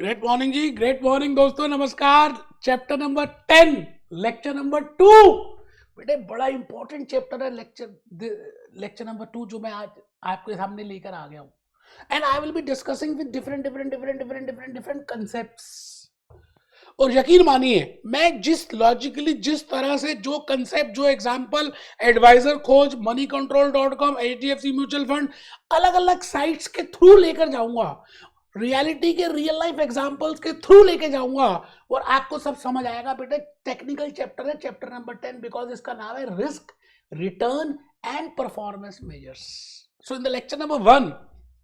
Great morning जी, great morning दोस्तों, नमस्कार। Chapter number 10, lecture number 2। बेटे बड़ा इंपॉर्टेंट चैप्टर है लेक्चर नंबर 2 जो मैं आज आपके सामने लेकर आ गया हूँ। And I will be discussing with different concepts. और यकीन मानिए, मैं जिस तरह से जो कंसेप्ट, जो एग्जांपल एडवाइजर खोज, moneycontrol.com, HDFC म्यूचुअल फंड, अलग अलग साइट्स के थ्रू लेकर जाऊंगा, रियलिटी के रियल लाइफ एग्जांपल्स के थ्रू लेके जाऊंगा और आपको सब समझ आएगा। बेटे टेक्निकल चैप्टर है, चैप्टर नंबर 10, बिकॉज इसका नाम है risk, return and performance measures. So in the lecture number 1,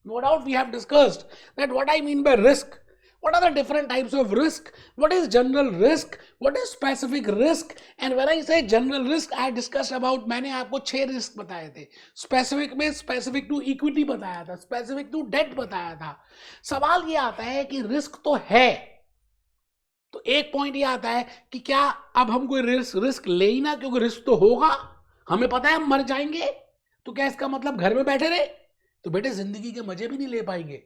no doubt we have discussed that what I mean by risk, what are the different types of risk, what is general risk, what is specific risk, and when I say general risk I discussed about, मैंने आपको 6 risk बताए थे। Specific में specific to equity बताया था, specific to date बताया था। सवाल ये आता है कि रिस्क तो है, तो एक पॉइंट ये आता है कि क्या अब हम कोई रिस्क ले ही ना, क्योंकि रिस्क तो होगा, हमें पता है हम मर जाएंगे, तो क्या इसका मतलब घर में बैठे रहे? तो बेटे जिंदगी के मजे भी नहीं ले पाएंगे।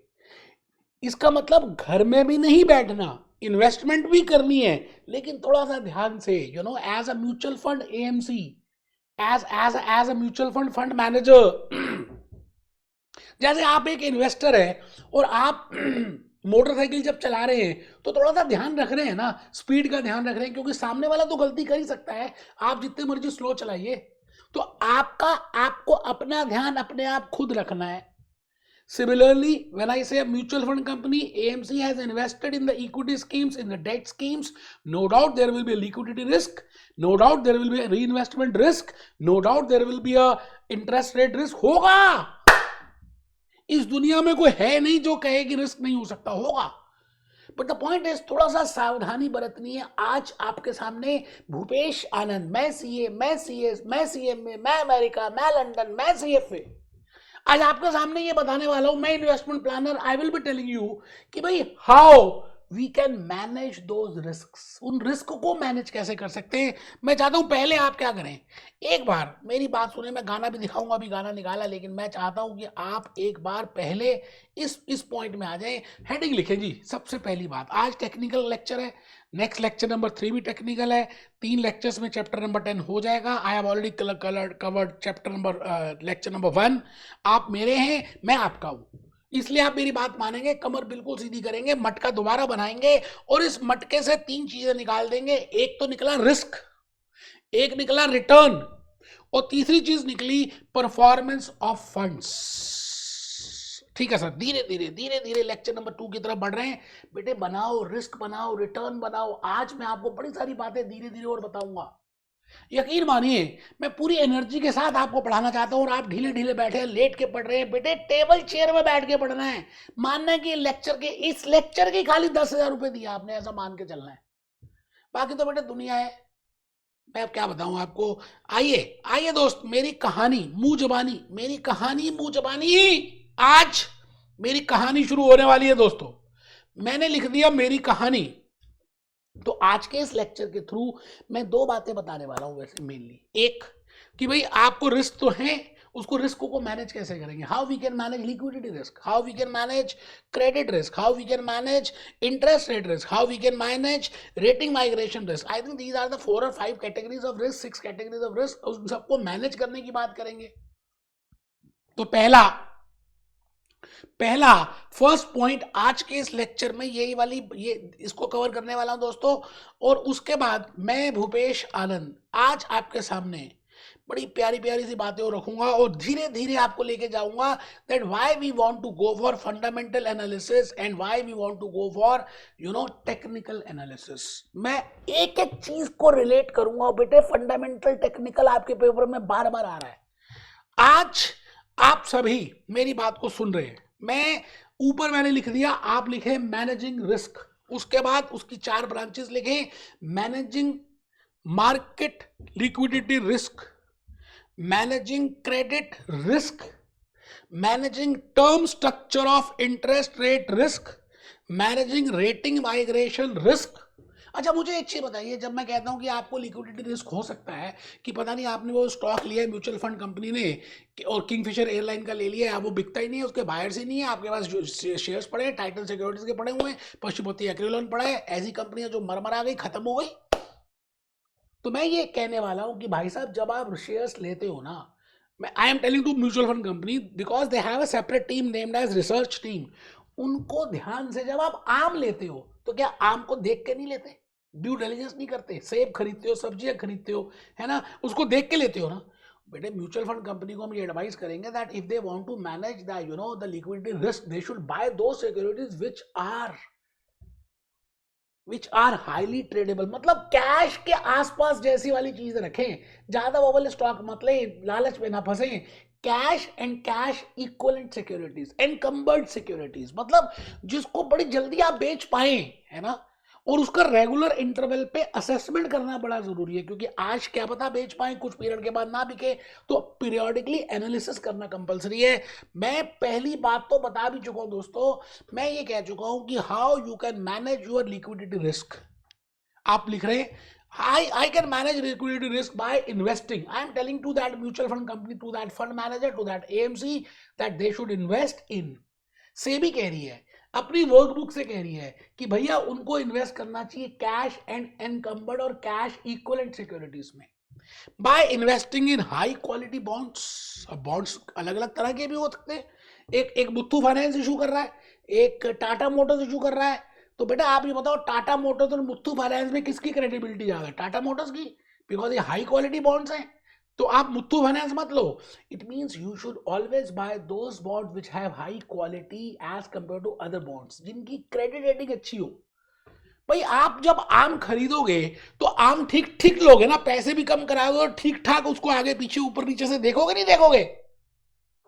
इसका मतलब घर में भी नहीं बैठना, इन्वेस्टमेंट भी करनी है, लेकिन थोड़ा सा ध्यान से, as a mutual fund AMC, as a mutual fund manager, जैसे आप एक इन्वेस्टर है और आप मोटरसाइकिल जब चला रहे हैं तो थोड़ा सा ध्यान रख रहे हैं ना, स्पीड का ध्यान रख रहे हैं, क्योंकि सामने वाला तो गलती कर ही सकता है, आप जितने मर्जी स्लो चलाइए, तो आपको अपना ध्यान अपने आप खुद रखना है। Similarly, when I say a mutual fund company, AMC has invested in the equity schemes, in the debt schemes. No doubt there will be a liquidity risk. No doubt there will be a reinvestment risk. No doubt there will be a interest rate risk. होगा। इस दुनिया में कोई है नहीं जो कहे कि रिस्क नहीं हो सकता, होगा। बट द पॉइंट इज, थोड़ा सा सावधानी बरतनी है। आज आपके सामने भूपेश आनंद, मैं सीए, मैं सीएस, मैं सीएमए, मैं अमेरिका, मैं लंदन, मैं सीएफए, आज आपके सामने ये बताने वाला हूं, मैं investment planner. I will be telling you कि भाई how we can manage those risks, उन रिस्क को मैनेज कैसे कर सकते हैं। मैं चाहता हूं पहले आप क्या करें, एक बार मेरी बात सुने, मैं गाना भी दिखाऊंगा, अभी गाना निकाला, लेकिन मैं चाहता हूं कि आप एक बार पहले इस पॉइंट में आ जाएं। हेडिंग लिखें जी। सबसे पहली बात, आज टेक्निकल लेक्चर है, नेक्स्ट लेक्चर नंबर 3 भी टेक्निकल है, 3 लेक्चर्स में चैप्टर नंबर 10 हो जाएगा। I have already covered chapter number lecture number 1। आप मेरे हैं, मैं आपका हूं, इसलिए आप मेरी बात मानेंगे, कमर बिल्कुल सीधी करेंगे, मटका दोबारा बनाएंगे और इस मटके से 3 चीजें निकाल देंगे। एक तो निकला रिस्क, एक निकला रिटर्न, और तीसरी चीज निकली परफॉर्मेंस ऑफ फंड्स। ठीक है सर, धीरे धीरे लेक्चर नंबर 2 की तरफ बढ़ रहे हैं। बेटे बनाओ रिस्क, बनाओ रिटर्न, बनाओ। आज मैं आपको बड़ी सारी बातें धीरे धीरे और बताऊंगा। यकीन मानिए, मैं पूरी एनर्जी के साथ आपको पढ़ाना चाहता हूं और आप ढीले ढीले बैठे हैं, लेट के पढ़ रहे हैं। बेटे टेबल चेयर में बैठ के पढ़ना है। मानना है कि इस लेक्चर के खाली 10,000 रुपए दिए आपने, ऐसा मान के चलना है। बाकी तो बेटे दुनिया है, मैं अब क्या बताऊं आपको। आइए दोस्त, मेरी कहानी मुंह जबानी, आज मेरी कहानी शुरू होने वाली है दोस्तों। मैंने लिख दिया मेरी कहानी। तो आज के इस लेक्चर के थ्रू मैं 2 बातें बताने वाला हूं वैसे मेनली। एक कि भाई आपको रिस्क तो है, उसको रिस्क को मैनेज कैसे करेंगे, how we can manage liquidity risk, how we can manage credit risk, how we can manage interest rate risk, how we can manage rating migration risk. I think these are the 4 और 5 categories of risk, 6 categories of risk. उन सबको manage करने की बात करेंगे। तो पहला first point आज के इस लेक्चर में ये इसको कवर करने वाला हूं दोस्तों। और उसके बाद मैं भूपेश आनंद आज आपके सामने बड़ी प्यारी प्यारी सी बातें रखूंगा और धीरे धीरे आपको लेके जाऊंगा that why we want to go for fundamental analysis and why we want to go for technical analysis. मैं एक एक चीज को रिलेट करूंगा बेटे। फंडामेंटल टेक्निकल आपके पेपर में बार बार आ रहा है। आज आप सभी मेरी बात को सुन रहे हैं। मैं ऊपर मैंने लिख दिया, आप लिखे मैनेजिंग रिस्क, उसके बाद उसकी 4 ब्रांचेस लिखे, managing market liquidity risk, managing credit risk, managing term structure of interest rate risk, managing rating migration risk. अच्छा मुझे एक चीज बताइए, जब मैं कहता हूँ कि आपको लिक्विडिटी रिस्क हो सकता है कि पता नहीं आपने वो स्टॉक लिया है म्यूचुअल फंड कंपनी ने और किंगफिशर एयरलाइन का ले लिया है, अब वो बिकता ही नहीं है, उसके बायर्स ही नहीं है, आपके पास जो शेयर्स पड़े हैं टाइटन सिक्योरिटीज के पड़े हुए हैं, पशुपति एक्रिलोन पड़ा है, ऐसी कंपनियां जो मर आ गई, खत्म हो गई। तो मैं ये कहने वाला हूँ कि भाई साहब जब आप शेयर्स लेते हो ना, I am telling to mutual fund company because they have a separate team named as research team, उनको ध्यान से, जब आप आम लेते हो तो क्या आम को देख के नहीं लेते, ड्यू डिलिजेंस नहीं करते, सेब खरीदते हो, सब्जियां खरीदते हो, है ना, उसको देख के लेते हो ना। बेटे म्यूचुअल फंड कंपनी को हम ये एडवाइस करेंगे that if they want to manage the the liquidity risk, they should buy those securities which are highly tradable, मतलब कैश के आसपास जैसी वाली चीज रखें, ज्यादा वो वाले स्टॉक मत लें, लालच में ना फंसे। Cash and cash equivalent securities, encumbered securities, मतलब जिसको बड़ी जल्दी आप बेच पाए, है ना, और उसका रेगुलर इंटरवल पे असेसमेंट करना बड़ा जरूरी है, क्योंकि आज क्या पता बेच पाए, कुछ पीरियड के बाद ना बिके, तो पीरियोडिकली एनालिसिस करना कंपलसरी है। मैं पहली बात तो बता भी चुका हूं दोस्तों, मैं ये कह चुका हूं कि how you can manage your liquidity risk. आप लिख रहे हैं I can manage liquidity risk by investing. I am telling to that mutual fund company, to that fund manager, to that AMC that they should invest in. SEBI कह रही है, अपनी workbook से कह रही है कि भैया उनको इन्वेस्ट करना चाहिए कैश एंड एनकम्बर्ड और कैश इक्विवेलेंट सिक्योरिटीज में, बाय इन्वेस्टिंग इन हाई क्वालिटी बॉन्ड्स। अब बॉन्ड्स अलग अलग तरह के भी हो सकते हैं, एक मुथ्थू फाइनेंस इशू कर रहा है, एक टाटा मोटर्स इशू कर रहा है, तो बेटा आप ये बताओ टाटा मोटर्स और मुथ्थू फाइनेंस में किसकी क्रेडिबिलिटी ज्यादा है? टाटा मोटर्स की, बिकॉज ये हाई क्वालिटी बॉन्ड्स हैं। तो आप मुथ्थू फाइनेंस मत लो। It means you should always buy those bonds which have high quality as compare to other bonds, जिनकी क्रेडिट रेटिंग अच्छी हो। भाई आप जब आम खरीदोगे तो आम ठीक ठीक लोगे ना, पैसे भी कम कराओगे और ठीक ठाक उसको आगे पीछे ऊपर नीचे से देखोगे नहीं देखोगे।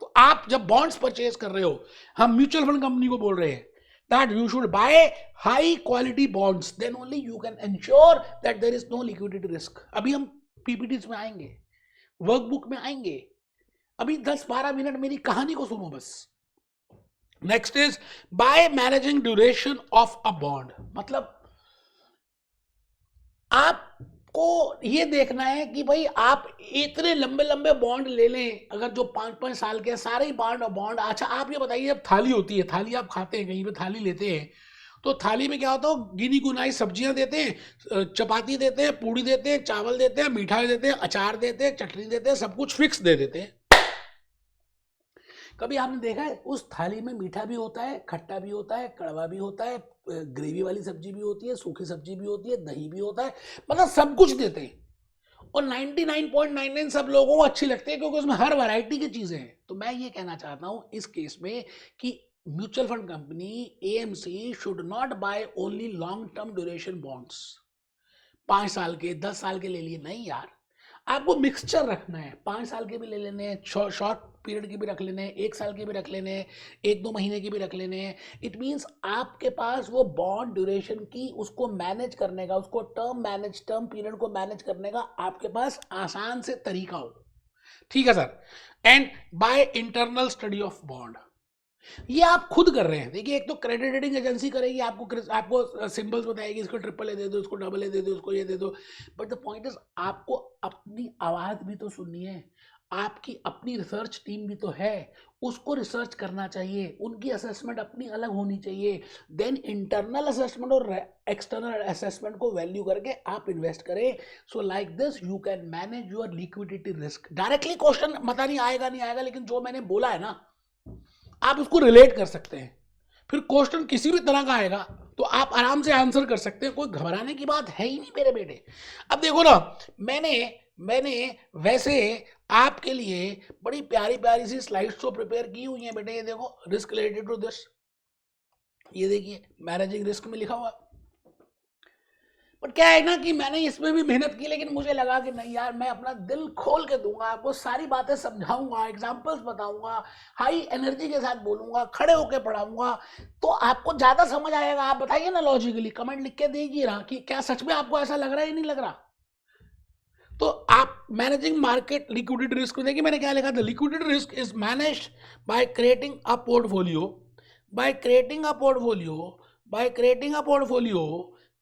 तो आप जब बॉन्ड्स परचेज कर रहे हो, हम म्यूचुअल फंड कंपनी को बोल रहे हैं that you should buy high quality bonds, then only you can ensure that there is no liquidity risk. अभी हम PPTs में आएंगे, वर्कबुक में आएंगे, अभी 10-12 मिनट मेरी कहानी को सुनो बस। Next is by managing duration of a bond, मतलब आपको ये देखना है कि भाई आप इतने लंबे लंबे बॉन्ड ले लें, अगर जो 5-5 साल के सारे ही बॉन्ड। अच्छा आप ये बताइए, अब थाली होती है, थाली आप खाते हैं, कहीं पे थाली लेते हैं, तो थाली में क्या होता है, गिनी गुनाई सब्जियां देते हैं, चपाती देते हैं, पूड़ी देते हैं, चावल देते हैं, मिठाई देते हैं, अचार देते हैं, चटनी देते हैं, सब कुछ फिक्स दे देते हैं। कभी आपने देखा है उस थाली में मीठा भी होता है, खट्टा भी होता है, कड़वा भी होता है, ग्रेवी वाली सब्जी भी होती है, सूखी सब्जी भी होती है, दही भी होता है, मतलब सब कुछ देते हैं। और 99.99 सब लोगों को अच्छी लगती है क्योंकि उसमें हर वैरायटी की चीजें हैं। तो मैं ये कहना चाहता हूं इस केस में कि mutual fund company AMC should not buy only long term duration bonds, 5 साल के 10 साल के ले लिए, नहीं यार, आपको मिक्सचर रखना है, 5 साल के भी ले लेने हैं, शॉर्ट पीरियड के भी रख लेने हैं, 1 साल के भी रख लेने हैं, 1-2 महीने के भी रख लेने हैं। इट मीन्स आपके पास वो बॉन्ड ड्यूरेशन की उसको मैनेज करने का, उसको टर्म पीरियड को मैनेज करने का आपके पास आसान से तरीका हो। ठीक है sir. And by internal study of bond, ये आप खुद कर रहे हैं। देखिए एक तो क्रेडिट रेटिंग एजेंसी करेगी, आपको सिंबल्स बताएगी, इसको ट्रिपल ए दे दो, इसको डबल ए दे दो, इसको ये दे दो, बट द पॉइंट इज आपको अपनी आवाज भी तो सुननी है, आपकी अपनी रिसर्च टीम भी तो है, उसको रिसर्च करना चाहिए, उनकी असेसमेंट अपनी अलग होनी चाहिए, देन इंटरनल असेसमेंट और एक्सटर्नल असेसमेंट को वैल्यू करके आप इन्वेस्ट करें। So like this you can manage your liquidity risk. Directly question पता नहीं आएगा, लेकिन जो मैंने बोला है ना आप उसको रिलेट कर सकते हैं, फिर क्वेश्चन किसी भी तरह का आएगा तो आप आराम से आंसर कर सकते हैं, कोई घबराने की बात है ही नहीं मेरे बेटे। अब देखो ना, मैंने वैसे आपके लिए बड़ी प्यारी प्यारी सी स्लाइड्स तो प्रिपेयर की हुई हैं बेटे, ये देखो, रिस्क रिलेटेड टू दिस, ये देखिए मैनेजिंग रिस्क में लिखा हुआ। बट क्या है ना कि मैंने इसमें भी मेहनत की, लेकिन मुझे लगा कि नहीं यार, मैं अपना दिल खोल के दूंगा, आपको सारी बातें समझाऊंगा, एग्जांपल्स बताऊंगा, हाई एनर्जी के साथ बोलूंगा, खड़े होकर पढ़ाऊंगा, तो आपको ज्यादा समझ आएगा। आप बताइए ना लॉजिकली, कमेंट लिख के दीजिए ना कि क्या सच में आपको ऐसा लग रहा है या नहीं लग रहा। तो आप मैनेजिंग मार्केट लिक्विडिटी रिस्क में देखिए मैंने क्या लिखा था, liquidity risk is managed by creating a portfolio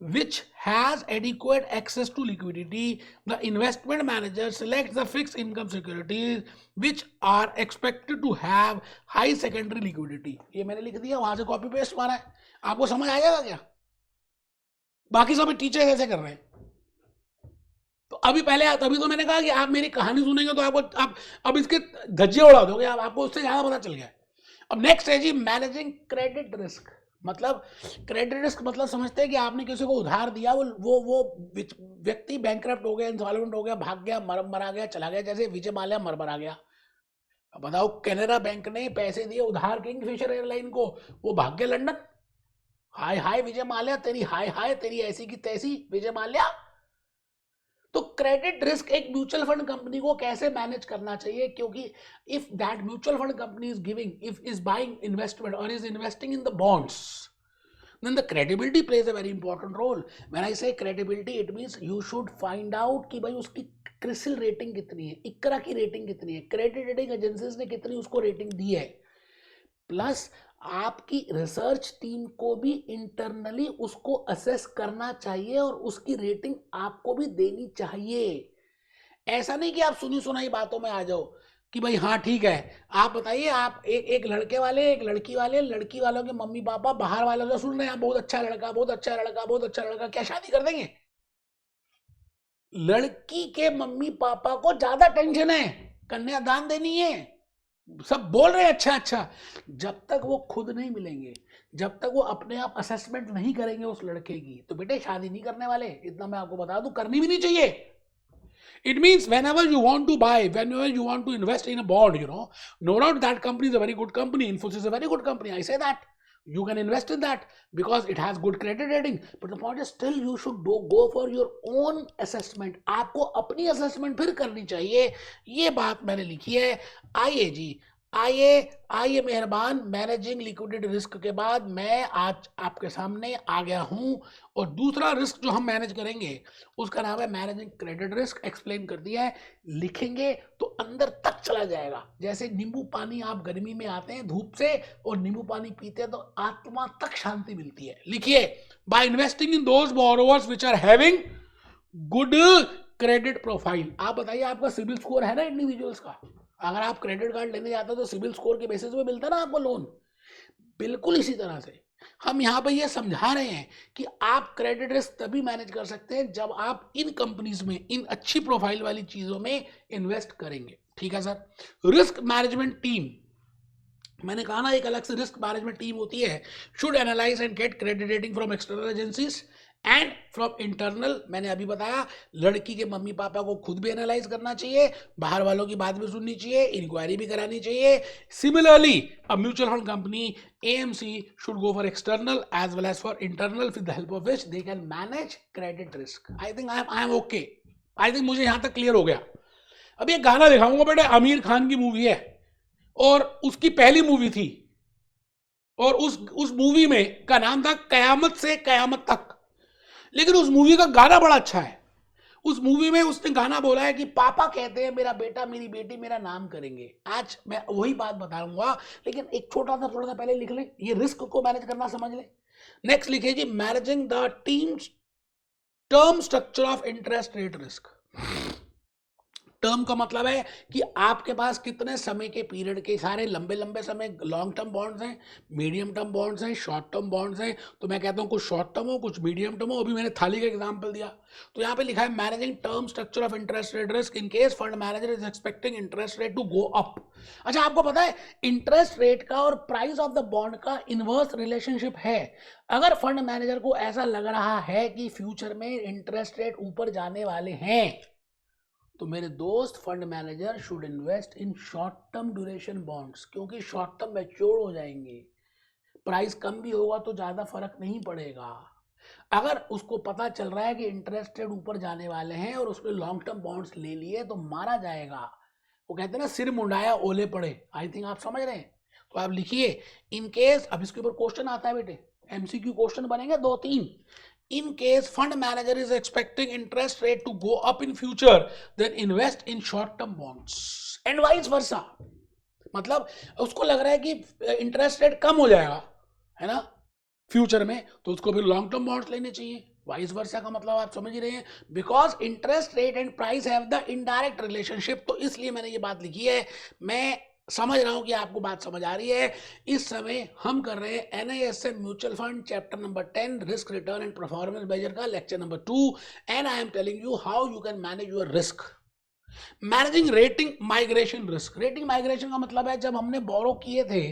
which has adequate access to liquidity. The investment manager selects the fixed income securities which are expected to have high secondary liquidity. ये मैंने लिख दिया, वहां से कॉपी पेस्ट मारा है, आपको समझ आ जाएगा क्या? बाकी सब टीचर कैसे कर रहे हैं? तो अभी पहले तभी तो मैंने कहा कि आप मेरी कहानी सुनेंगे तो आपको आप अब इसके धज्जे उड़ा दोगे, आपको उससे ज्यादा पता चल गया। अब नेक्स्ट है जी मैनेजिंग क्रेडिट रिस्क। मतलब क्रेडिट रिस्क मतलब समझते हैं कि आपने किसी को उधार दिया, वो व्यक्ति बैंकरप्ट हो गया, इंसॉल्वेंट हो गया, भाग गया, मरा गया, चला गया, जैसे विजय माल्या मरा गया। अब बताओ, कैनरा बैंक ने पैसे दिए उधार किंगफिशर एयरलाइन को, वो भाग गया लंदन। हाय हाय विजय माल्या तेरी, हाय हाय तेरी ऐसी की तैसी विजय माल्या। तो क्रेडिट रिस्क एक म्यूचुअल फंड कंपनी को कैसे मैनेज करना चाहिए, क्योंकि if that mutual fund company is giving, if is buying investment और is investing in the bonds, then the credibility plays a very important role. When I say credibility, it means you should find out कि भाई उसकी CRISIL rating कितनी है, इकरा की rating कितनी है, credit rating agencies ने कितनी उसको रेटिंग दी है, प्लस आपकी रिसर्च टीम को भी इंटरनली उसको असेस करना चाहिए और उसकी रेटिंग आपको भी देनी चाहिए। ऐसा नहीं कि आप सुनी सुनाई बातों में आ जाओ कि भाई हाँ ठीक है। आप बताइए, आप एक लड़के वाले, एक लड़की वाले, लड़की वालों के मम्मी पापा बाहर वालों से सुन रहे हैं बहुत अच्छा लड़का, बहुत अच्छा लड़का, बहुत अच्छा लड़का, क्या शादी कर देंगे? लड़की के मम्मी पापा को ज्यादा टेंशन है, कन्यादान देनी है, सब बोल रहे हैं अच्छा अच्छा। जब तक वो खुद नहीं मिलेंगे, जब तक वो अपने आप असेसमेंट नहीं करेंगे उस लड़के की, तो बेटे शादी नहीं करने वाले। इतना मैं आपको बता दूं, करनी भी नहीं चाहिए। It means whenever you want to buy, whenever you want to invest in a bond, no doubt that company is a very good company. Infosys is a very good company. I say that. You can invest in that because it has good credit rating. But the point is still you should go for your own assessment. आपको अपनी assessment फिर करनी चाहिए। ये बात मैंने लिखी है। आइए जी, आइए मेहरबान। मैनेजिंग लिक्विडिटी रिस्क के बाद मैं आज आपके सामने आ गया हूं, और दूसरा रिस्क जो हम मैनेज करेंगे उसका नाम है मैनेजिंग क्रेडिट रिस्क। एक्सप्लेन कर दिया है, लिखेंगे तो अंदर तक चला जाएगा। जैसे नींबू पानी आप गर्मी में आते हैं धूप से और नींबू पानी पीते हैं तो आत्मा तक शांति मिलती है। लिखिए, by investing in those borrowers which are having good credit profile. आप बताइए, आपका सिबिल स्कोर है ना इंडिविजुअल्स का? अगर आप क्रेडिट कार्ड लेने जाते हो तो सिबिल स्कोर के बेसिस पे मिलता है ना आपको लोन। बिल्कुल इसी तरह से हम यहाँ पे ये समझा रहे हैं कि आप क्रेडिट रिस्क तभी मैनेज कर सकते हैं जब आप इन कंपनीज में, इन अच्छी प्रोफाइल वाली चीजों में इन्वेस्ट करेंगे। ठीक है सर। रिस्क मैनेजमेंट टीम, मैंने कहा ना एक अलग से रिस्क मैनेजमेंट टीम होती है। Should analyse and gate credit rating from external agencies and from internal. मैंने अभी बताया, लड़की के मम्मी पापा को खुद भी एनालाइज करना चाहिए, बाहर वालों की बात भी सुननी चाहिए, इंक्वायरी भी करानी चाहिए। Similarly a mutual fund company AMC should go for external as well as for internal with the help of which they can manage credit risk. I think I am okay. I think मुझे यहाँ तक clear हो गया। अब ये गाना दिखाऊंगा बेटे, आमिर खान की मूवी है और उसकी पहली मूवी थी, और उस मूवी में का नाम था कयामत से कयामत तक। लेकिन उस मूवी का गाना बड़ा अच्छा है। उस मूवी में उसने गाना बोला है कि पापा कहते हैं मेरा बेटा मेरी बेटी मेरा नाम करेंगे। आज मैं वही बात बताऊंगा, लेकिन एक छोटा सा थोड़ा सा पहले लिख ले, ये रिस्क को मैनेज करना समझ ले। नेक्स्ट लिखिए जी, managing the team term structure of interest rate risk. Term का मतलब है कि आपके पास कितने समय के पीरियड के, सारे लंबे लंबे समय लॉन्ग टर्म बॉन्ड्स हैं, मीडियम टर्म बॉन्ड्स हैं, शॉर्ट टर्म बॉन्ड्स हैं। तो मैं कहता हूँ कुछ शॉर्ट टर्म हो, कुछ मीडियम टर्म हो। अभी मैंने थाली का एग्जांपल दिया, तो यहाँ पे लिखा है managing term structure of interest rate risk in case fund manager is expecting interest rate to go up. अच्छा, आपको पता है इंटरेस्ट रेट का और प्राइस ऑफ द बॉन्ड का इनवर्स रिलेशनशिप है। अगर फंड मैनेजर को ऐसा लग रहा है कि फ्यूचर में इंटरेस्ट रेट ऊपर जाने वाले हैं, तो मेरे दोस्त fund manager should invest in short term duration bonds, क्योंकि शॉर्ट टर्म मैच्योर हो जाएंगे, प्राइस कम भी होगा तो ज़्यादा फर्क नहीं पड़ेगा। अगर उसको पता चल रहा है कि इंटरेस्ट रेट ऊपर जाने वाले हैं और उसने लॉन्ग टर्म बॉन्ड्स ले लिए तो मारा जाएगा। वो कहते हैं ना, सिर मुंडाया ओले पड़े। आई थिंक आप समझ रहे हैं। तो आप लिखिए, इन केस, अब इसके ऊपर क्वेश्चन आता है बेटे, MCQ क्वेश्चन बनेंगे 2-3। In case fund manager is expecting interest rate to go up in future, then invest in short-term bonds and vice versa. मतलब उसको लग रहा है कि इंटरेस्ट रेट कम हो जाएगा, है ना, फ्यूचर में, तो उसको फिर लॉन्ग टर्म बॉन्ड्स लेने चाहिए। वाइस वर्सा का मतलब आप समझ ही रहे हैं, because interest rate and price have the indirect relationship. तो इसलिए मैंने ये बात लिखी है, मैं समझ रहा हूं कि आपको बात समझ आ रही है। इस समय हम कर रहे हैं NISM mutual fund chapter number 10 risk return and performance measure का lecture number 2, and I am telling you how you can manage your risk. Managing rating migration risk. Rating migration का मतलब है जब हमने बोरो किए थे,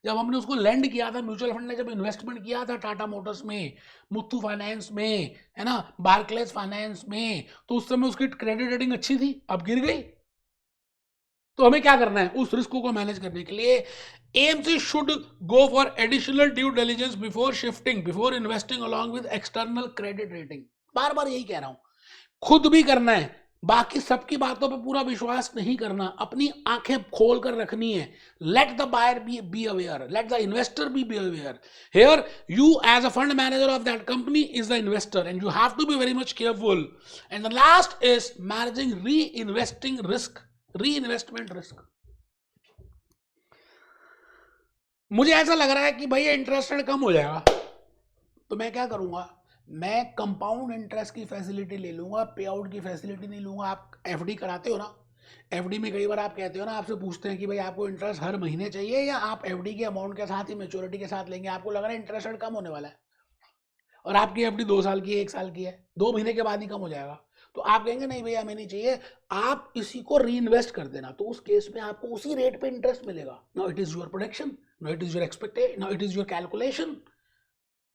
जब हमने उसको लैंड किया था, म्यूचुअल फंड ने जब इन्वेस्टमेंट किया था टाटा मोटर्स में, मुथ्थू फाइनेंस में, है ना, बार्कलेस फाइनेंस में, तो उस समय उसकी क्रेडिट रेटिंग अच्छी थी, अब गिर गई। तो हमें क्या करना है उस रिस्क को मैनेज करने के लिए? AMC should go for additional due diligence before shifting, before investing along with external credit rating. बार बार यही कह रहा हूं, खुद भी करना है, बाकी सबकी बातों पे पूरा विश्वास नहीं करना, अपनी आंखें खोल कर रखनी है। Let the buyer be aware, let the investor be aware. Here you as a fund manager of that company is the investor and you have to be very much careful. And the last is managing reinvesting risk, reinvestment risk. मुझे ऐसा लग रहा है कि भैया interest rate कम हो जाएगा, तो मैं क्या करूंगा, मैं कंपाउंड इंटरेस्ट की फैसिलिटी ले लूंगा, पे आउट की फैसिलिटी नहीं लूंगा। आप एफडी कराते हो ना, एफडी में कई बार आप कहते हो ना, आपसे पूछते हैं कि भाई आपको इंटरेस्ट हर महीने चाहिए या आप एफडी के अमाउंट के साथ ही मैच्योरिटी के साथ लेंगे, आपको लग रहा है इंटरेस्ट रेट कम होने वाला है और आपकी एफडी 2 साल की है, 1 साल की है, 2 महीने के बाद ही कम हो जाएगा, तो आप कहेंगे नहीं भैया हमें नहीं चाहिए, आप इसी को री इन्वेस्ट कर देना। तो उस केस में आपको उसी रेट पे इंटरेस्ट मिलेगा। Now it is your production, now it is your expected, now it is your calculation.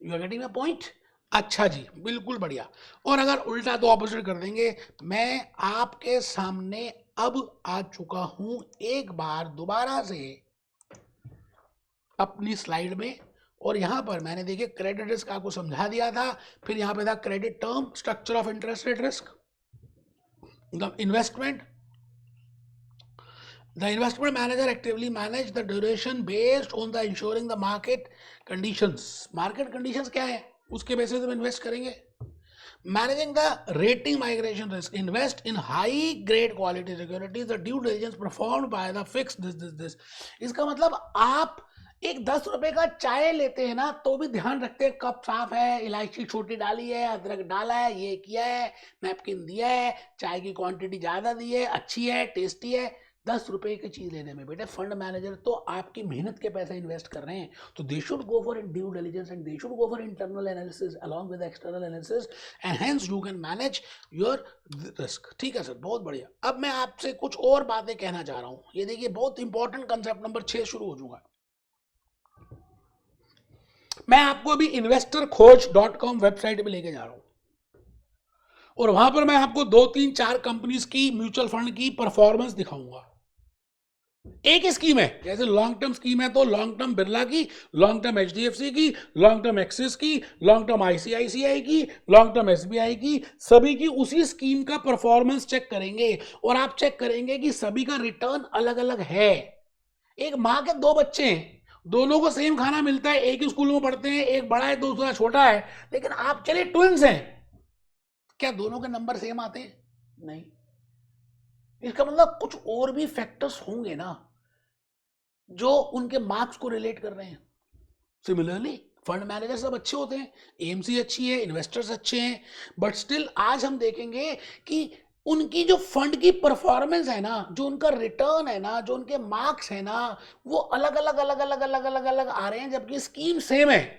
You are getting my point? अच्छा जी, बिल्कुल बढ़िया। और अगर उल्टा तो ऑपोजिट कर देंगे। मैं आपके सामने अब आ चुका हूं एक बार दोबारा से अपनी स्लाइड में, और यहां पर मैंने देखिए क्रेडिट रिस्क आपको समझा दिया था, फिर यहां पे था credit term, structure of interest rate risk, the investment manager actively manage the duration based on the ensuring the market conditions। market conditions क्या है, उसके बेसिस पे इन्वेस्ट करेंगे। Managing the rating migration risk, invest in high grade quality securities, the due diligence performed by the fix this. इसका मतलब आप एक 10 रुपए का चाय लेते हैं ना, तो भी ध्यान रखते हैं कप साफ है, इलायची छोटी डाली है, अदरक डाला है, ये किया है, नैपकिन दिया है, चाय की क्वांटिटी ज्यादा दी है, अच्छी है, टेस्टी है। 10 रुपए की चीज लेने में बेटे फंड मैनेजर तो आपकी मेहनत के पैसे इन्वेस्ट कर रहे हैं, तो they should go for due diligence and they should go for internal analysis along with external analysis, and hence you can manage your risk. ठीक है सर, बहुत बढ़िया। अब मैं आपसे कुछ और बातें कहना चाह रहा हूं। ये देखिए बहुत इंपॉर्टेंट कंसेप्ट नंबर 6 शुरू हो जाऊंगा। मैं आपको अभी investorkhoj.com वेबसाइट पे लेके जा रहा हूं, और वहां पर मैं आपको 2, 3, 4 कंपनीज की म्यूचुअल फंड की परफॉर्मेंस दिखाऊंगा। एक स्कीम है, जैसे लॉन्ग टर्म स्कीम है तो लॉन्ग टर्म बिरला की, लॉन्ग टर्म HDFC की, लॉन्ग टर्म एक्सिस की, लॉन्ग टर्म ICICI की, लॉन्ग टर्म SBI की, सभी की उसी स्कीम का परफॉर्मेंस चेक करेंगे, और आप चेक करेंगे कि सभी का रिटर्न अलग अलग है। एक माँ के 2 बच्चे हैं, दोनों को सेम खाना मिलता है, एक ही स्कूल में पढ़ते हैं, एक बड़ा है दूसरा छोटा है, लेकिन आप चलिए ट्विंस हैं, क्या दोनों के नंबर सेम आते हैं? नहीं। इसका मतलब कुछ और भी फैक्टर्स होंगे ना जो उनके मार्क्स को रिलेट कर रहे हैं। सिमिलरली फंड मैनेजर सब अच्छे होते हैं, AMC अच्छी है, इन्वेस्टर्स अच्छे हैं, बट स्टिल आज हम देखेंगे कि उनकी जो फंड की परफॉर्मेंस है ना, जो उनका रिटर्न है ना, जो उनके मार्क्स है ना, वो अलग अलग अलग अलग अलग अलग अलग आ रहे हैं, जबकि स्कीम सेम है।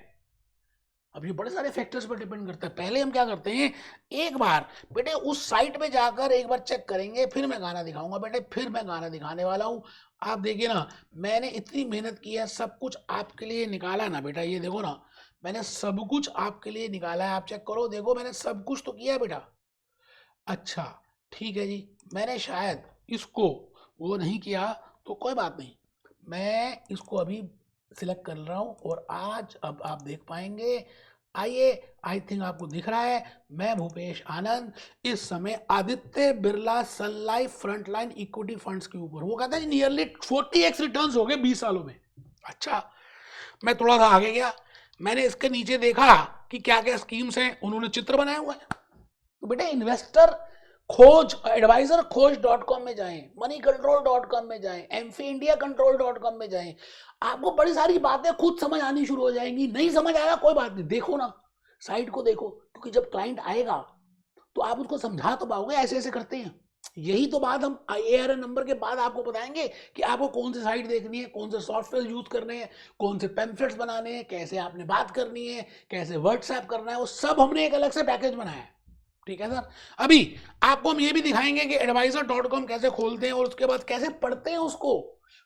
अब ये बड़े सारे फैक्टर्स पर डिपेंड करता है। पहले हम क्या करते हैं, एक बार बेटे उस साइट पे जाकर एक बार चेक करेंगे, फिर मैं गाना दिखाऊंगा बेटे, फिर मैं गाना दिखाने वाला हूं। आप देखिए ना, मैंने इतनी मेहनत की है, सब कुछ आपके लिए निकाला ना बेटा, ये देखो ना, मैंने सब कुछ आपके लिए निकाला है, आप चेक करो, देखो मैंने सब कुछ तो किया है बेटा। अच्छा ठीक है जी, मैंने शायद इसको वो नहीं किया, तो कोई बात नहीं, मैं इसको अभी सिलेक्ट कर रहा हूं, और आज अब आप देख पाएंगे। आइए, आई थिंक आपको दिख रहा है, मैं भूपेश आनंद इस समय आदित्य बिरला सन लाइफ फ्रंटलाइन इक्विटी फंड्स के ऊपर, वो कहता है नियरली 40x रिटर्न्स हो गए 20 सालों में। अच्छा, मैं थोड़ा सा आगे गया, मैंने इसके नीचे देखा कि क्या क्या स्कीम्स हैं, उन्होंने चित्र बनाए हुए हैं। तो बेटे इन्वेस्टर खोज एडवाइजर खोज.com में जाएं, moneycontrol.com में जाएं, mfindiacontrol.com में जाएं, आपको बड़ी सारी बातें खुद समझ आनी शुरू हो जाएंगी। नहीं समझ आया कोई बात नहीं, देखो ना, साइट को देखो, क्योंकि जब क्लाइंट आएगा तो आप उसको समझा तो पाओगे ऐसे ऐसे करते हैं। यही तो बात हम ARN नंबर के बाद आपको बताएंगे कि आपको कौन सी साइट देखनी है, कौन से सॉफ्टवेयर यूज करने हैं, कौन से पैम्फलेट्स बनाने हैं, कैसे आपने बात करनी है, कैसे व्हाट्सएप करना है, वो सब हमने एक अलग से पैकेज बनाया है। ठीक है सर। अभी आपको हम ये भी दिखाएंगे कि advisor.com कैसे खोलते हैं और उसके बाद कैसे पढ़ते हैं उसको।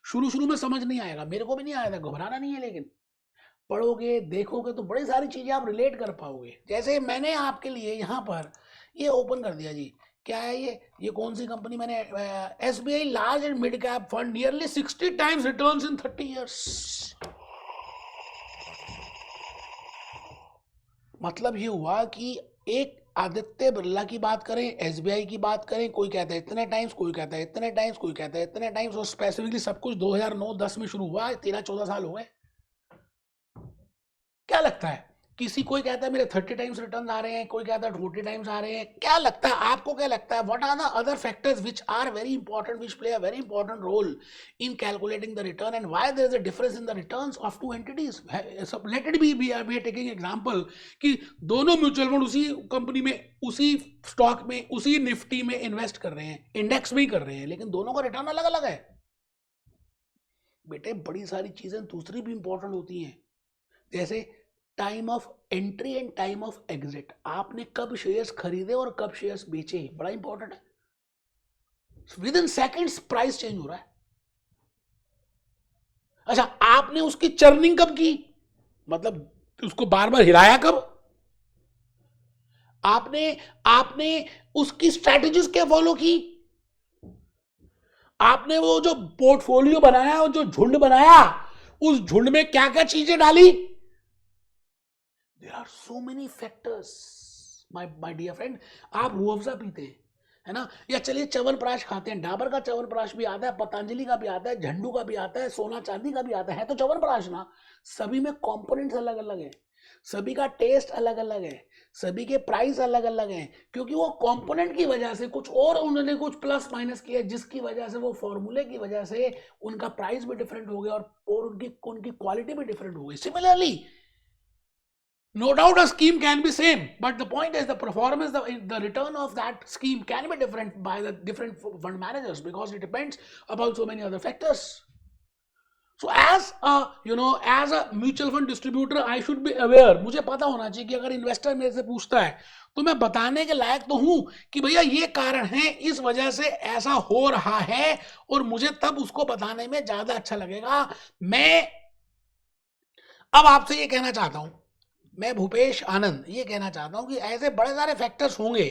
शुरू शुरू में समझ नहीं आएगा, मेरे को भी नहीं आया था, घबराना नहीं है, लेकिन पढ़ोगे देखोगे तो बड़ी सारी चीजें आप रिलेट कर पाओगे। जैसे मैंने आपके लिए यहाँ पर ये ओपन कर दिया जी, क्या है ये कौन सी कंपनी मैंने, SBI large and mid cap fund nearly 60 times returns in 30 years. मतलब ये हुआ कि एक आदित्य बिरला की बात करें, SBI की बात करें, कोई कहता है इतने टाइम्स, कोई कहता है इतने टाइम्स, कोई कहता है इतने टाइम्स, और स्पेसिफिकली सब कुछ 2009-10 में शुरू हुआ है, 13-14 साल हो गए। क्या लगता है किसी, कोई कहता है मेरे 30 टाइम्स रिटर्न आ रहे हैं, कोई कहता है 40 टाइम्स आ रहे हैं, क्या लगता है आपको, क्या लगता है what are the other factors which are very important, which play a very important role in calculating the return and why there is a difference in the returns of two entities. Let it be we are taking example कि दोनों mutual fund उसी company में, उसी stock में, उसी Nifty में invest कर रहे हैं, इंडेक्स में ही कर रहे हैं, लेकिन दोनों का रिटर्न अलग अलग है। बेटे बड़ी सारी चीजें दूसरी भी इंपॉर्टेंट होती हैं, जैसे time of entry and time of exit. आपने कब शेयर्स खरीदे और कब शेयर्स बेचे, बड़ा इंपॉर्टेंट है। With in seconds price change हो रहा है। अच्छा, आपने उसकी चर्निंग कब की, मतलब उसको बार बार हिलाया कब, आपने उसकी स्ट्रैटेजीज क्या फॉलो की, आपने वो जो पोर्टफोलियो बनाया और जो झुंड बनाया, उस झुंड में क्या क्या चीजें डाली। There are so many factors, my dear friend। आप रूह-अफ़ज़ा पीते हैं, है ना, या चलिए च्यवनप्राश खाते हैं, डाबर का च्यवनप्राश भी आता है, पतंजलि का भी आता है, झंडू का भी आता है, सोना चांदी का भी आता है तो च्यवनप्राश ना। सभी में कंपोनेंट्स अलग अलग है, सभी का टेस्ट अलग अलग है, सभी के प्राइस अलग अलग हैं, क्योंकि वो कंपोनेंट की वजह से कुछ और उन्होंने कुछ प्लस माइनस किया, जिसकी वजह से वो फॉर्मूले की वजह से उनका प्राइस भी डिफरेंट हो गया और उनकी क्वालिटी भी डिफरेंट हो गई। Similarly, no doubt a scheme can be same, but the point is the performance, the return of that scheme can be different by the different fund managers because it depends about so many other factors. So as a mutual fund distributor, I should be aware, मुझे पता होना चाहिए कि अगर investor मेरे से पूछता है तो मैं बताने के लायक तो हूं कि भैया ये कारण है, इस वजह से ऐसा हो रहा है, और मुझे तब उसको बताने में ज्यादा अच्छा लगेगा। मैं अब आपसे ये कहना चाहता हूं, मैं भूपेश आनंद ये कहना चाहता हूं कि ऐसे बड़े सारे फैक्टर्स होंगे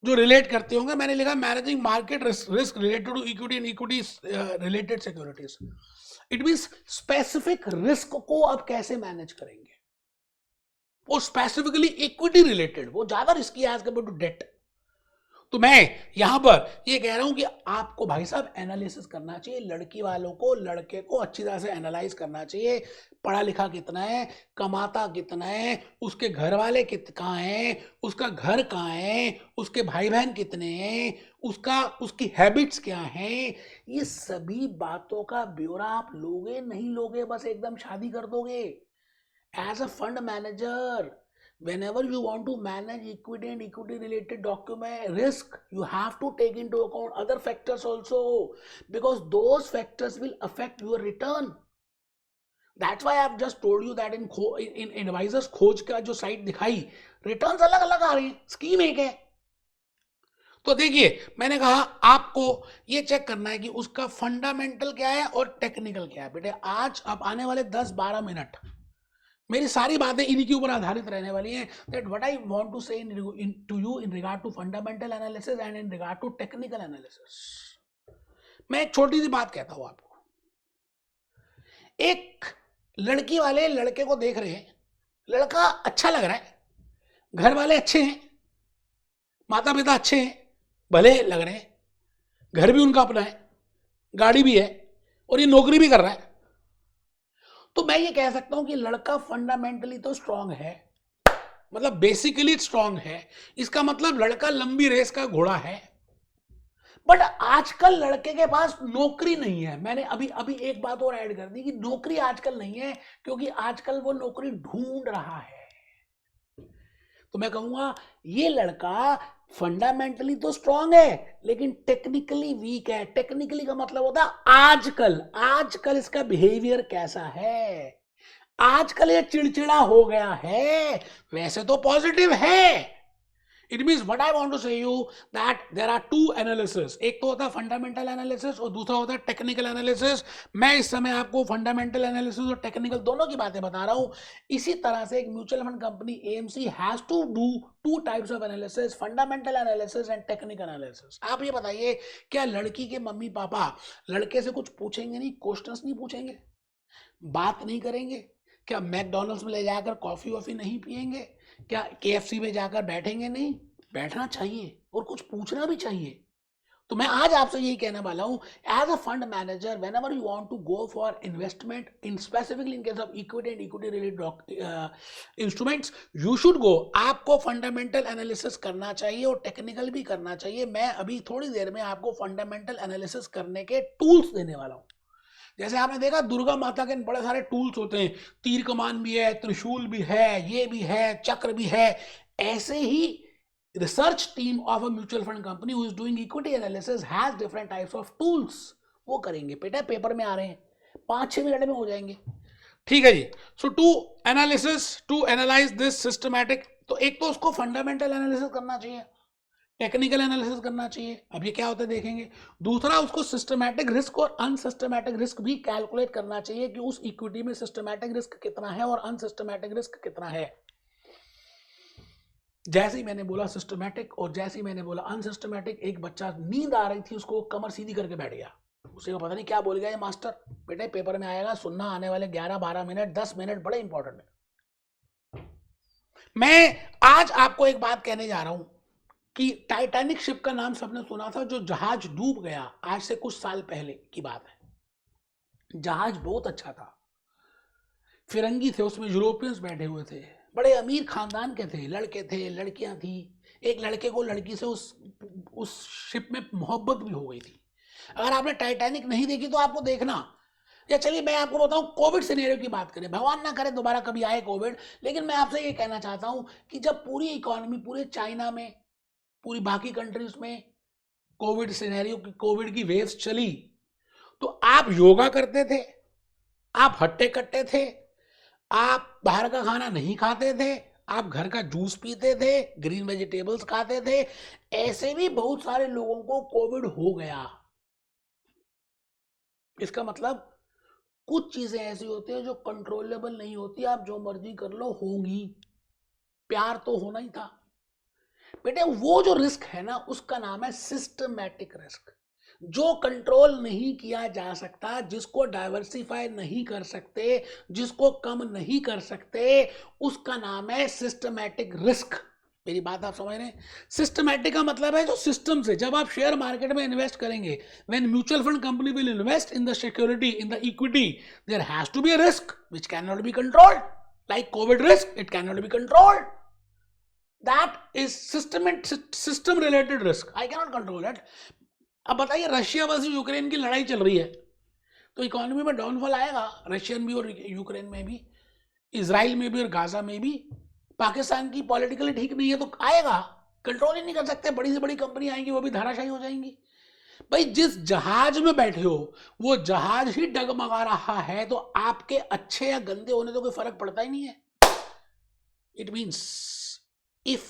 जो रिलेट करते होंगे। मैंने लिखा managing market risk related to equity and equity related securities. It means specific risk को आप कैसे मैनेज करेंगे, वो स्पेसिफिकली इक्विटी रिलेटेड, वो ज्यादा रिस्की है एज कंपेयर टू डेट। तो मैं यहां पर ये कह रहा हूं कि आपको भाई साहब एनालिसिस करना चाहिए, लड़की वालों को, लड़के को अच्छी तरह से एनालाइज करना चाहिए, पढ़ा लिखा कितना है, कमाता कितना है, उसके घर वाले कहाँ हैं, उसका घर कहाँ है, उसके भाई बहन कितने हैं, उसकी हैबिट्स क्या हैं, ये सभी बातों का ब्यौरा आप लोगे नहीं लोगे बस एकदम शादी कर दोगे। As a fund manager, whenever you want to manage equity and equity related document risk, you have to take into account other factors also, because those factors will affect your return. That's why I've just told you that in advisors खोज का जो site दिखाई, returns अलग अलग आ रही हैं, scheme एक है। तो देखिए, मैंने कहा आपको ये चेक करना है कि उसका फंडामेंटल क्या है और टेक्निकल क्या है। बेटे आज अब आने वाले 10-12 मिनट मेरी सारी बातें इन्हीं के ऊपर आधारित रहने वाली हैं। That what I want to say to you in regard to fundamental analysis and in regard to technical analysis. मैं एक छोटी सी बात कहता हूं आपको। एक लड़की वाले लड़के को देख रहे हैं, लड़का अच्छा लग रहा है, घर वाले अच्छे हैं, माता पिता अच्छे हैं, भले लग रहे हैं, घर भी उनका अपना है, गाड़ी भी है, और ये नौकरी भी कर रहा है, तो मैं ये कह सकता हूं कि लड़का फंडामेंटली तो स्ट्रांग है, मतलब बेसिकली स्ट्रांग है। इसका मतलब लड़का लंबी रेस का घोड़ा है। बट आजकल लड़के के पास नौकरी नहीं है। मैंने अभी एक बात और ऐड कर दी कि नौकरी आजकल नहीं है, क्योंकि आजकल वो नौकरी ढूंढ रहा है। तो मैं कहूंगा ये लड़का फंडामेंटली तो स्ट्रांग है लेकिन टेक्निकली वीक है। टेक्निकली का मतलब होता है आजकल, आजकल इसका बिहेवियर कैसा है, आजकल ये चिड़चिड़ा हो गया है। वैसे तो पॉजिटिव है। It means what I want to say you that there are two analysis, एक तो होता है फंडामेंटल एनालिसिस और दूसरा होता है टेक्निकल एनालिसिस। मैं इस समय आपको फंडामेंटल एनालिसिस और टेक्निकल दोनों की बातें बता रहा हूं। इसी तरह से एक mutual fund company AMC has to do two types of analysis, fundamental analysis and technical analysis. आप ये बताइए, क्या लड़की के मम्मी पापा लड़के से कुछ पूछेंगे नहीं, क्वेश्चंस नहीं पूछेंगे, बात नहीं करेंगे? क्या मैकडॉनल्ड्स में ले जाकर कॉफी वॉफी नहीं पिएंगे? क्या केएफसी में जाकर बैठेंगे नहीं? बैठना चाहिए और कुछ पूछना भी चाहिए। तो मैं आज आपसे यही कहने वाला हूं, as a fund manager whenever you want to go for investment in specifically in case of equity and equity related instruments, you should go. आपको फंडामेंटल एनालिसिस करना चाहिए और टेक्निकल भी करना चाहिए। मैं अभी थोड़ी देर में आपको फंडामेंटल एनालिसिस करने के टूल्स देने वाला हूं। जैसे आपने देखा दुर्गा माता के बड़े सारे टूल्स होते हैं, तीर कमान भी है, त्रिशूल भी है, ये भी है, चक्र भी है। ऐसे ही research team of a mutual fund company who is doing equity analysis has different types of tools. वो करेंगे बेटा, पेपर में आ रहे हैं, 5-6 मिनट में हो जाएंगे। ठीक है जी। So two analysis, to analyse this systematic, तो एक तो उसको फंडामेंटल एनालिसिस करना चाहिए, टेक्निकल एनालिसिस करना चाहिए। अब ये क्या होता है देखेंगे। दूसरा, उसको सिस्टमैटिक रिस्क और अनसिस्टमैटिक रिस्क भी कैलकुलेट करना चाहिए कि उस इक्विटी में सिस्टमैटिक रिस्क कितना है और अनसिस्टमैटिक रिस्क कितना है। जैसे ही मैंने बोला सिस्टमैटिक और जैसे ही मैंने बोला अनसिस्टमैटिक, एक बच्चा नींद आ रही थी, उसको कमर सीधी करके बैठ गया। उसे को पता नहीं क्या बोल गया ये मास्टर। बेटे पेपर में आएगा, सुनना, आने वाले 11-12 मिनट, 10 मिनट बड़े इंपॉर्टेंट है। मैं आज आपको एक बात कहने जा रहा हूं कि टाइटैनिक शिप का नाम सबने सुना था, जो जहाज डूब गया आज से कुछ साल पहले की बात है। जहाज बहुत अच्छा था, फिरंगी थे उसमें, यूरोपियंस बैठे हुए थे, बड़े अमीर खानदान के थे, लड़के थे, लड़कियां थी। एक लड़के को लड़की से उस शिप में मोहब्बत भी हो गई थी। अगर आपने टाइटैनिक नहीं देखी तो आपको देखना। या चलिए मैं आपको बताऊं, कोविड सिनेरियो की बात करें, भगवान ना करे दोबारा कभी आए कोविड, लेकिन मैं आपसे ये कहना चाहता हूं कि जब पूरी इकोनॉमी, पूरे चाइना में, पूरी बाकी कंट्रीज में कोविड सिनेरियो की, कोविड की वेव्स चली, तो आप योगा करते थे, आप हट्टे कट्टे थे, आप बाहर का खाना नहीं खाते थे, आप घर का जूस पीते थे, ग्रीन वेजिटेबल्स खाते थे। ऐसे भी बहुत सारे लोगों को कोविड हो गया। इसका मतलब कुछ चीजें ऐसी होती है जो कंट्रोलेबल नहीं होती, आप जो मर्जी कर लो होंगी। प्यार तो होना ही था बेटे। वो जो रिस्क है ना, उसका नाम है सिस्टमैटिक रिस्क। जो कंट्रोल नहीं किया जा सकता, जिसको डाइवर्सिफाई नहीं कर सकते, जिसको कम नहीं कर सकते, उसका नाम है सिस्टमैटिक रिस्क। मेरी बात आप समझ रहे हैं? सिस्टमैटिक का मतलब है जो सिस्टम से। जब आप शेयर मार्केट में इन्वेस्ट करेंगे, when mutual fund company will invest in the security, in the equity, there has to be a risk which can not be controlled, like covid risk, it can not be controlled. That is system related risk. I cannot control it. अब बताइए, Russia versus Ukraine की लड़ाई चल रही है तो economy में downfall आएगा, रशियन भी और यूक्रेन में भी, इजराइल में भी और गाजा में भी। पाकिस्तान की पॉलिटिकली ठीक नहीं है तो आएगा, कंट्रोल ही नहीं कर सकते। बड़ी से बड़ी कंपनी आएंगी, वो भी धाराशाही हो जाएंगी। भाई जिस जहाज में बैठे हो वो जहाज ही डगमगा रहा है, तो आपके अच्छे या गंदे होने तो कोई फर्क पड़ता ही नहीं है। It means if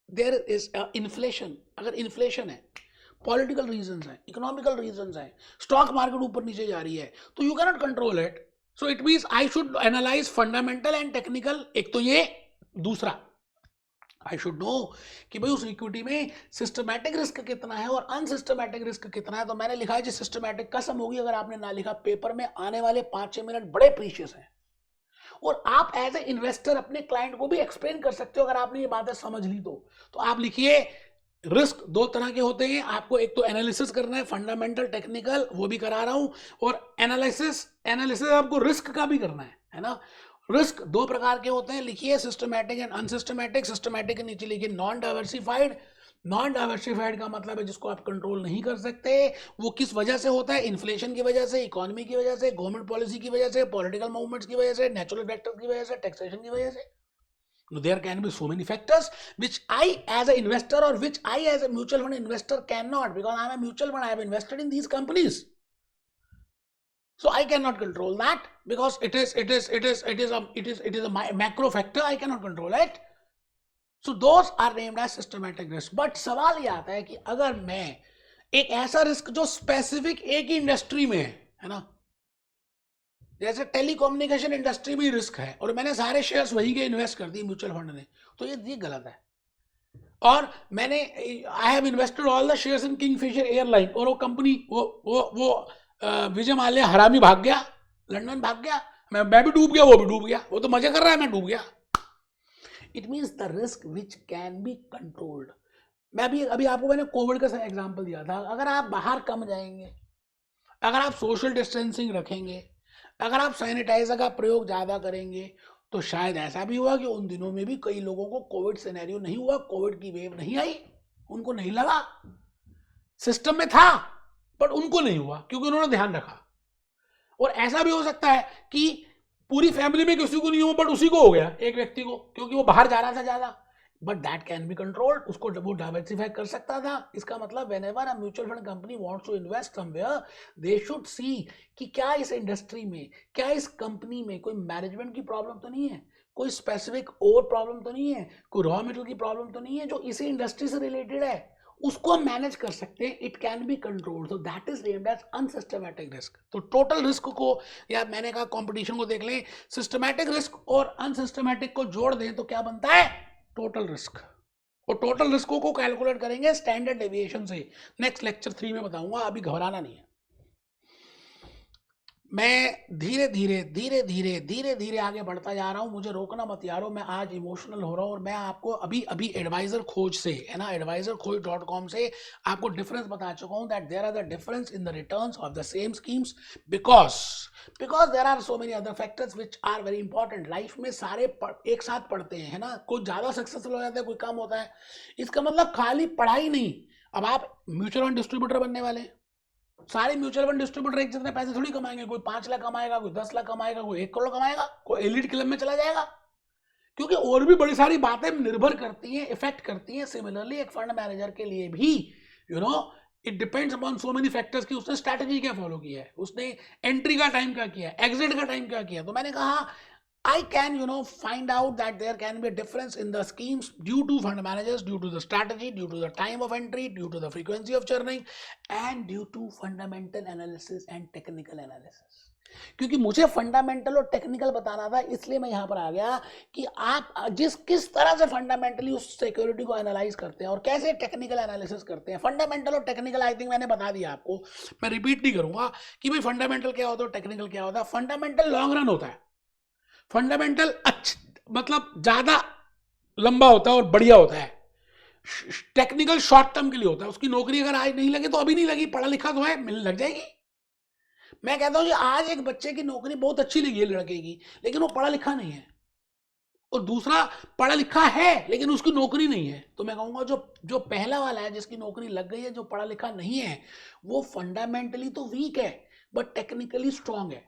there is inflation, अगर इन्फ्लेशन है, पॉलिटिकल रीजंस है, इकोनॉमिकल रीजंस है, स्टॉक मार्केट ऊपर नीचे जा रही है, तो you can not control it. So it means I should analyse fundamental and technical. एक तो ये, दूसरा आई शुड नो कि भाई उस इक्विटी में सिस्टमैटिक रिस्क कितना है और अनसिस्टमैटिक रिस्क कितना है। तो मैंने लिखा है जी सिस्टमैटिक। कसम होगी अगर आपने ना लिखा, पेपर में आने वाले 5-6 मिनट बड़े प्रीशियस हैं और आप एज ए इन्वेस्टर अपने क्लाइंट को भी एक्सप्लेन कर सकते हो अगर आपने ये बातें समझ ली तो आप लिखिए, रिस्क 2 तरह के होते हैं। आपको एक तो एनालिसिस करना है, फंडामेंटल टेक्निकल, वो भी करा रहा हूं, और एनालिसिस आपको रिस्क का भी करना है ना। रिस्क 2 प्रकार के होते हैं, लिखिए सिस्टमैटिक एंड अनसिस्टमैटिक। सिस्टमैटिक के नीचे लिखिए नॉन डाइवर्सिफाइड। नॉन डाइवर्सिफाइड का मतलब है जिसको आप कंट्रोल नहीं कर सकते। वो किस वजह से होता है? इन्फ्लेशन की वजह से, इकोनॉमी की वजह से, गवर्नमेंट पॉलिसी की वजह से, पॉलिटिकल मूवमेंट्स की वजह से, नेचुरल फैक्टर्स की वजह से, टैक्सेशन की वजह से। There can be so many factors which I as an investor or which I as a mutual fund investor cannot, because I am a mutual fund, I have invested in these companies. So I cannot control that because it is a macro factor. I cannot control it. So those are named as systematic risk. But सवाल ये आता है कि अगर मैं एक ऐसा risk जो स्पेसिफिक एक ही इंडस्ट्री में है ना, जैसे टेलीकम्युनिकेशन इंडस्ट्री में रिस्क है और मैंने सारे शेयर्स वहीं के इन्वेस्ट कर दिए म्यूचुअल फंड ने, तो ये गलत है. और मैंने I have invested all the shares in Kingfisher airline और वो कंपनी वो विजय माल्या हरामी भाग गया, लंदन भाग गया, मैं भी डूब गया, वो भी डूब गया, वो तो मजे कर रहा है, मैं डूब गया. It means the risk which can be controlled. मैं अभी आपको मैंने कोविड का एग्जांपल दिया था. अगर आप बाहर कम जाएंगे, अगर आप सोशल डिस्टेंसिंग रखेंगे, अगर आप सैनिटाइजर का प्रयोग ज़्यादा करेंगे, तो शायद ऐसा भी हुआ कि उन दिनों में भी कई लोगों को कोविड सिनेरियो नहीं हुआ, कोविड की वेव नहीं आई, उनको नहीं लगा, सिस्टम में था बट उनको नहीं हुआ क्योंकि उन्होंने ध्यान रखा. और ऐसा भी हो सकता है कि पूरी फैमिली में किसी को नहीं हुआ बट उसी को हो गया, एक व्यक्ति को, क्योंकि वो बाहर जा रहा था ज़्यादा. But that can be controlled, उसको वो डाइवर्सिफाई कर सकता था. इसका मतलब whenever a mutual fund company wants to invest somewhere, they should see कि क्या इस इंडस्ट्री में, क्या इस कंपनी में कोई मैनेजमेंट की प्रॉब्लम तो नहीं है, कोई स्पेसिफिक और प्रॉब्लम तो नहीं है, कोई रॉ मटेरियल की प्रॉब्लम तो नहीं है जो इसी इंडस्ट्री से रिलेटेड है, उसको हम मैनेज कर सकते हैं. It can be controlled. So that is named as unsystematic risk. तो टोटल रिस्क को, या मैंने कहा कंपटीशन को देख लें, सिस्टमैटिक रिस्क और अनसिस्टमैटिक को जोड़ दें तो क्या बनता है, टोटल रिस्क. और टोटल रिस्कों को कैलकुलेट करेंगे स्टैंडर्ड डेविएशन से. नेक्स्ट लेक्चर 3 में बताऊंगा, अभी घबराना नहीं है. मैं धीरे धीरे आगे बढ़ता जा रहा हूं, मुझे रोकना मत यारो. मैं आज इमोशनल हो रहा हूं और मैं आपको अभी एडवाइजर खोज से, है ना, advisorkhoj.com से आपको डिफरेंस बता चुका हूं that there are the difference in the returns of the same schemes because there are so many other factors which are very important. Life में सारे एक साथ पढ़ते हैं, है ना, कोई ज़्यादा सक्सेसफुल हो जाता है, कोई कम होता है. इसका मतलब खाली पढ़ाई नहीं. अब आप म्यूचुअल फंड डिस्ट्रीब्यूटर बनने वाले हैं, सारे म्यूचुअल फंड डिस्ट्रीब्यूटर एक जितने पैसे थोड़ी कमाएंगे. कोई 5 लाख कमाएगा, कोई 10 लाख कमाएगा, कोई 1 करोड़ कमाएगा, कोई एलिट क्लब में चला जाएगा, क्योंकि और भी बड़ी सारी बातें निर्भर करती हैं, इफेक्ट करती हैं. सिमिलरली एक फंड मैनेजर के लिए भी it depends upon so many factors कि उसने स्ट्रैटेजी क्या फॉलो किया है, उसने एंट्री का टाइम क्या किया है, एग्जिट का टाइम क्या किया. तो मैंने कहा I can, find out that there can be a difference in the schemes due to fund managers, due to the strategy, due to the time of entry, due to the frequency of churning, and due to fundamental analysis and technical analysis. क्योंकि मुझे fundamental और technical बताना था, इसलिए मैं यहाँ पर आ गया कि आप किस तरह से फंडामेंटली उस सिक्योरिटी को एनालाइज करते हैं और कैसे टेक्निकल एनालिसिस करते हैं. फंडामेंटल और टेक्निकल आई थिंक मैंने बता दिया आपको, मैं रिपीट नहीं करूंगा कि भाई फंडामेंटल क्या होता है, टेक्निकल क्या होता है. फंडामेंटल लॉन्ग रन होता है, फंडामेंटल मतलब ज्यादा लंबा होता है और बढ़िया होता है. टेक्निकल शॉर्ट टर्म के लिए होता है. उसकी नौकरी अगर आज नहीं लगे तो अभी नहीं लगी, पढ़ा लिखा तो है, मिलने लग जाएगी. मैं कहता हूं कि आज एक बच्चे की नौकरी बहुत अच्छी लगी है लड़के की, लेकिन वो पढ़ा लिखा नहीं है, और दूसरा पढ़ा लिखा है लेकिन उसकी नौकरी नहीं है. तो मैं कहूंगा जो पहला वाला है जिसकी नौकरी लग गई है, जो पढ़ा लिखा नहीं है, वो फंडामेंटली तो वीक है बट टेक्निकली स्ट्रांग है.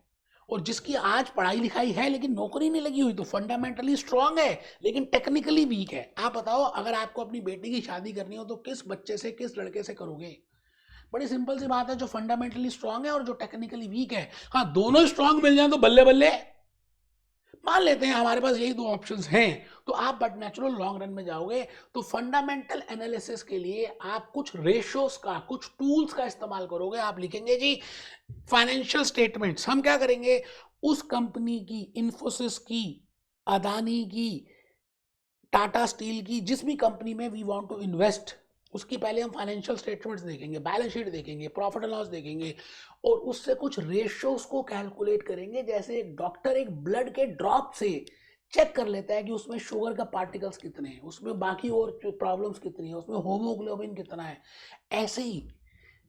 और जिसकी आज पढ़ाई लिखाई है लेकिन नौकरी नहीं लगी हुई, तो फंडामेंटली स्ट्रांग है लेकिन टेक्निकली वीक है. आप बताओ, अगर आपको अपनी बेटी की शादी करनी हो तो किस बच्चे से, किस लड़के से करोगे? बड़ी सिंपल सी बात है, जो फंडामेंटली स्ट्रांग है और जो टेक्निकली वीक है. हाँ, दोनों स्ट्रांग मिल जाए तो बल्ले बल्ले. मान लेते हैं हमारे पास यही 2 ऑप्शंस हैं, तो आप बट नेचुरल लॉन्ग रन में जाओगे. तो फंडामेंटल एनालिसिस के लिए आप कुछ रेशियोज का, कुछ टूल्स का इस्तेमाल करोगे. आप लिखेंगे जी फाइनेंशियल स्टेटमेंट्स. हम क्या करेंगे, उस कंपनी की, इन्फोसिस की, अदानी की, टाटा स्टील की, जिस भी कंपनी में वी वांट टू इन्वेस्ट, उसकी पहले हम फाइनेंशियल स्टेटमेंट्स देखेंगे, बैलेंस शीट देखेंगे, प्रॉफिट एंड लॉस देखेंगे, और उससे कुछ रेशियोज को कैलकुलेट करेंगे. जैसे एक डॉक्टर एक ब्लड के ड्रॉप से चेक कर लेता है कि उसमें शुगर का पार्टिकल्स कितने हैं, उसमें बाकी और प्रॉब्लम्स कितनी है, उसमें होमोग्लोबिन कितना है. ऐसे ही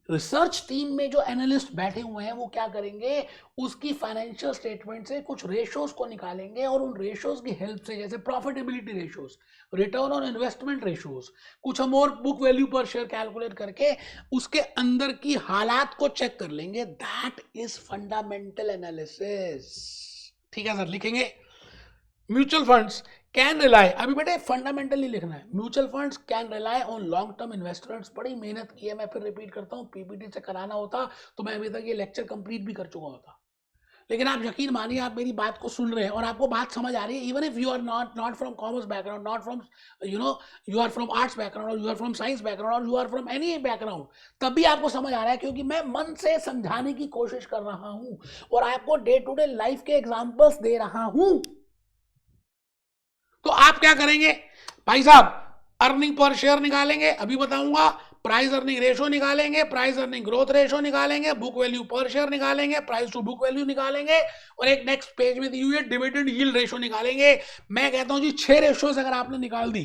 रिसर्च टीम में जो एनालिस्ट बैठे हुए हैं वो क्या करेंगे, उसकी फाइनेंशियल स्टेटमेंट से कुछ रेशियोज को निकालेंगे, और उन रेशियोज की हेल्प से, जैसे profitability ratios, return on investment ratios, कुछ हम और book value per share calculate करके उसके अंदर की हालात को चेक कर लेंगे. That is fundamental analysis. ठीक है सर, लिखेंगे म्यूचुअल फंड्स कैन रिलाई, अभी बेटे फंडामेंटली लिखना है, mutual funds can rely on long term investors. बड़ी मेहनत की है, मैं फिर रिपीट करता हूँ, पीपीटी से कराना होता तो मैं अभी तक ये लेक्चर कंप्लीट भी कर चुका होता, लेकिन आप यकीन मानिए आप मेरी बात को सुन रहे हैं और आपको बात समझ आ रही है, even if you are not from commerce background, not from you are from arts background, और you are from science background, और you are from any background, तब भी आपको समझ आ रहा है, क्योंकि मैं मन से समझाने की कोशिश कर रहा हूं और आपको डे टू डे लाइफ के एग्जाम्पल्स दे रहा हूं। तो आप क्या करेंगे भाई साहब, अर्निंग पर शेयर निकालेंगे, अभी बताऊंगा, प्राइस अर्निंग रेशो निकालेंगे, प्राइस अर्निंग ग्रोथ रेशो निकालेंगे, बुक वैल्यू पर शेयर निकालेंगे, प्राइस टू बुक वैल्यू निकालेंगे, और एक नेक्स्ट पेज में दी हुई है डिविडेंड यील्ड रेशो निकालेंगे। मैं कहता हूं जी 6 रेशोज अगर आपने निकाल दी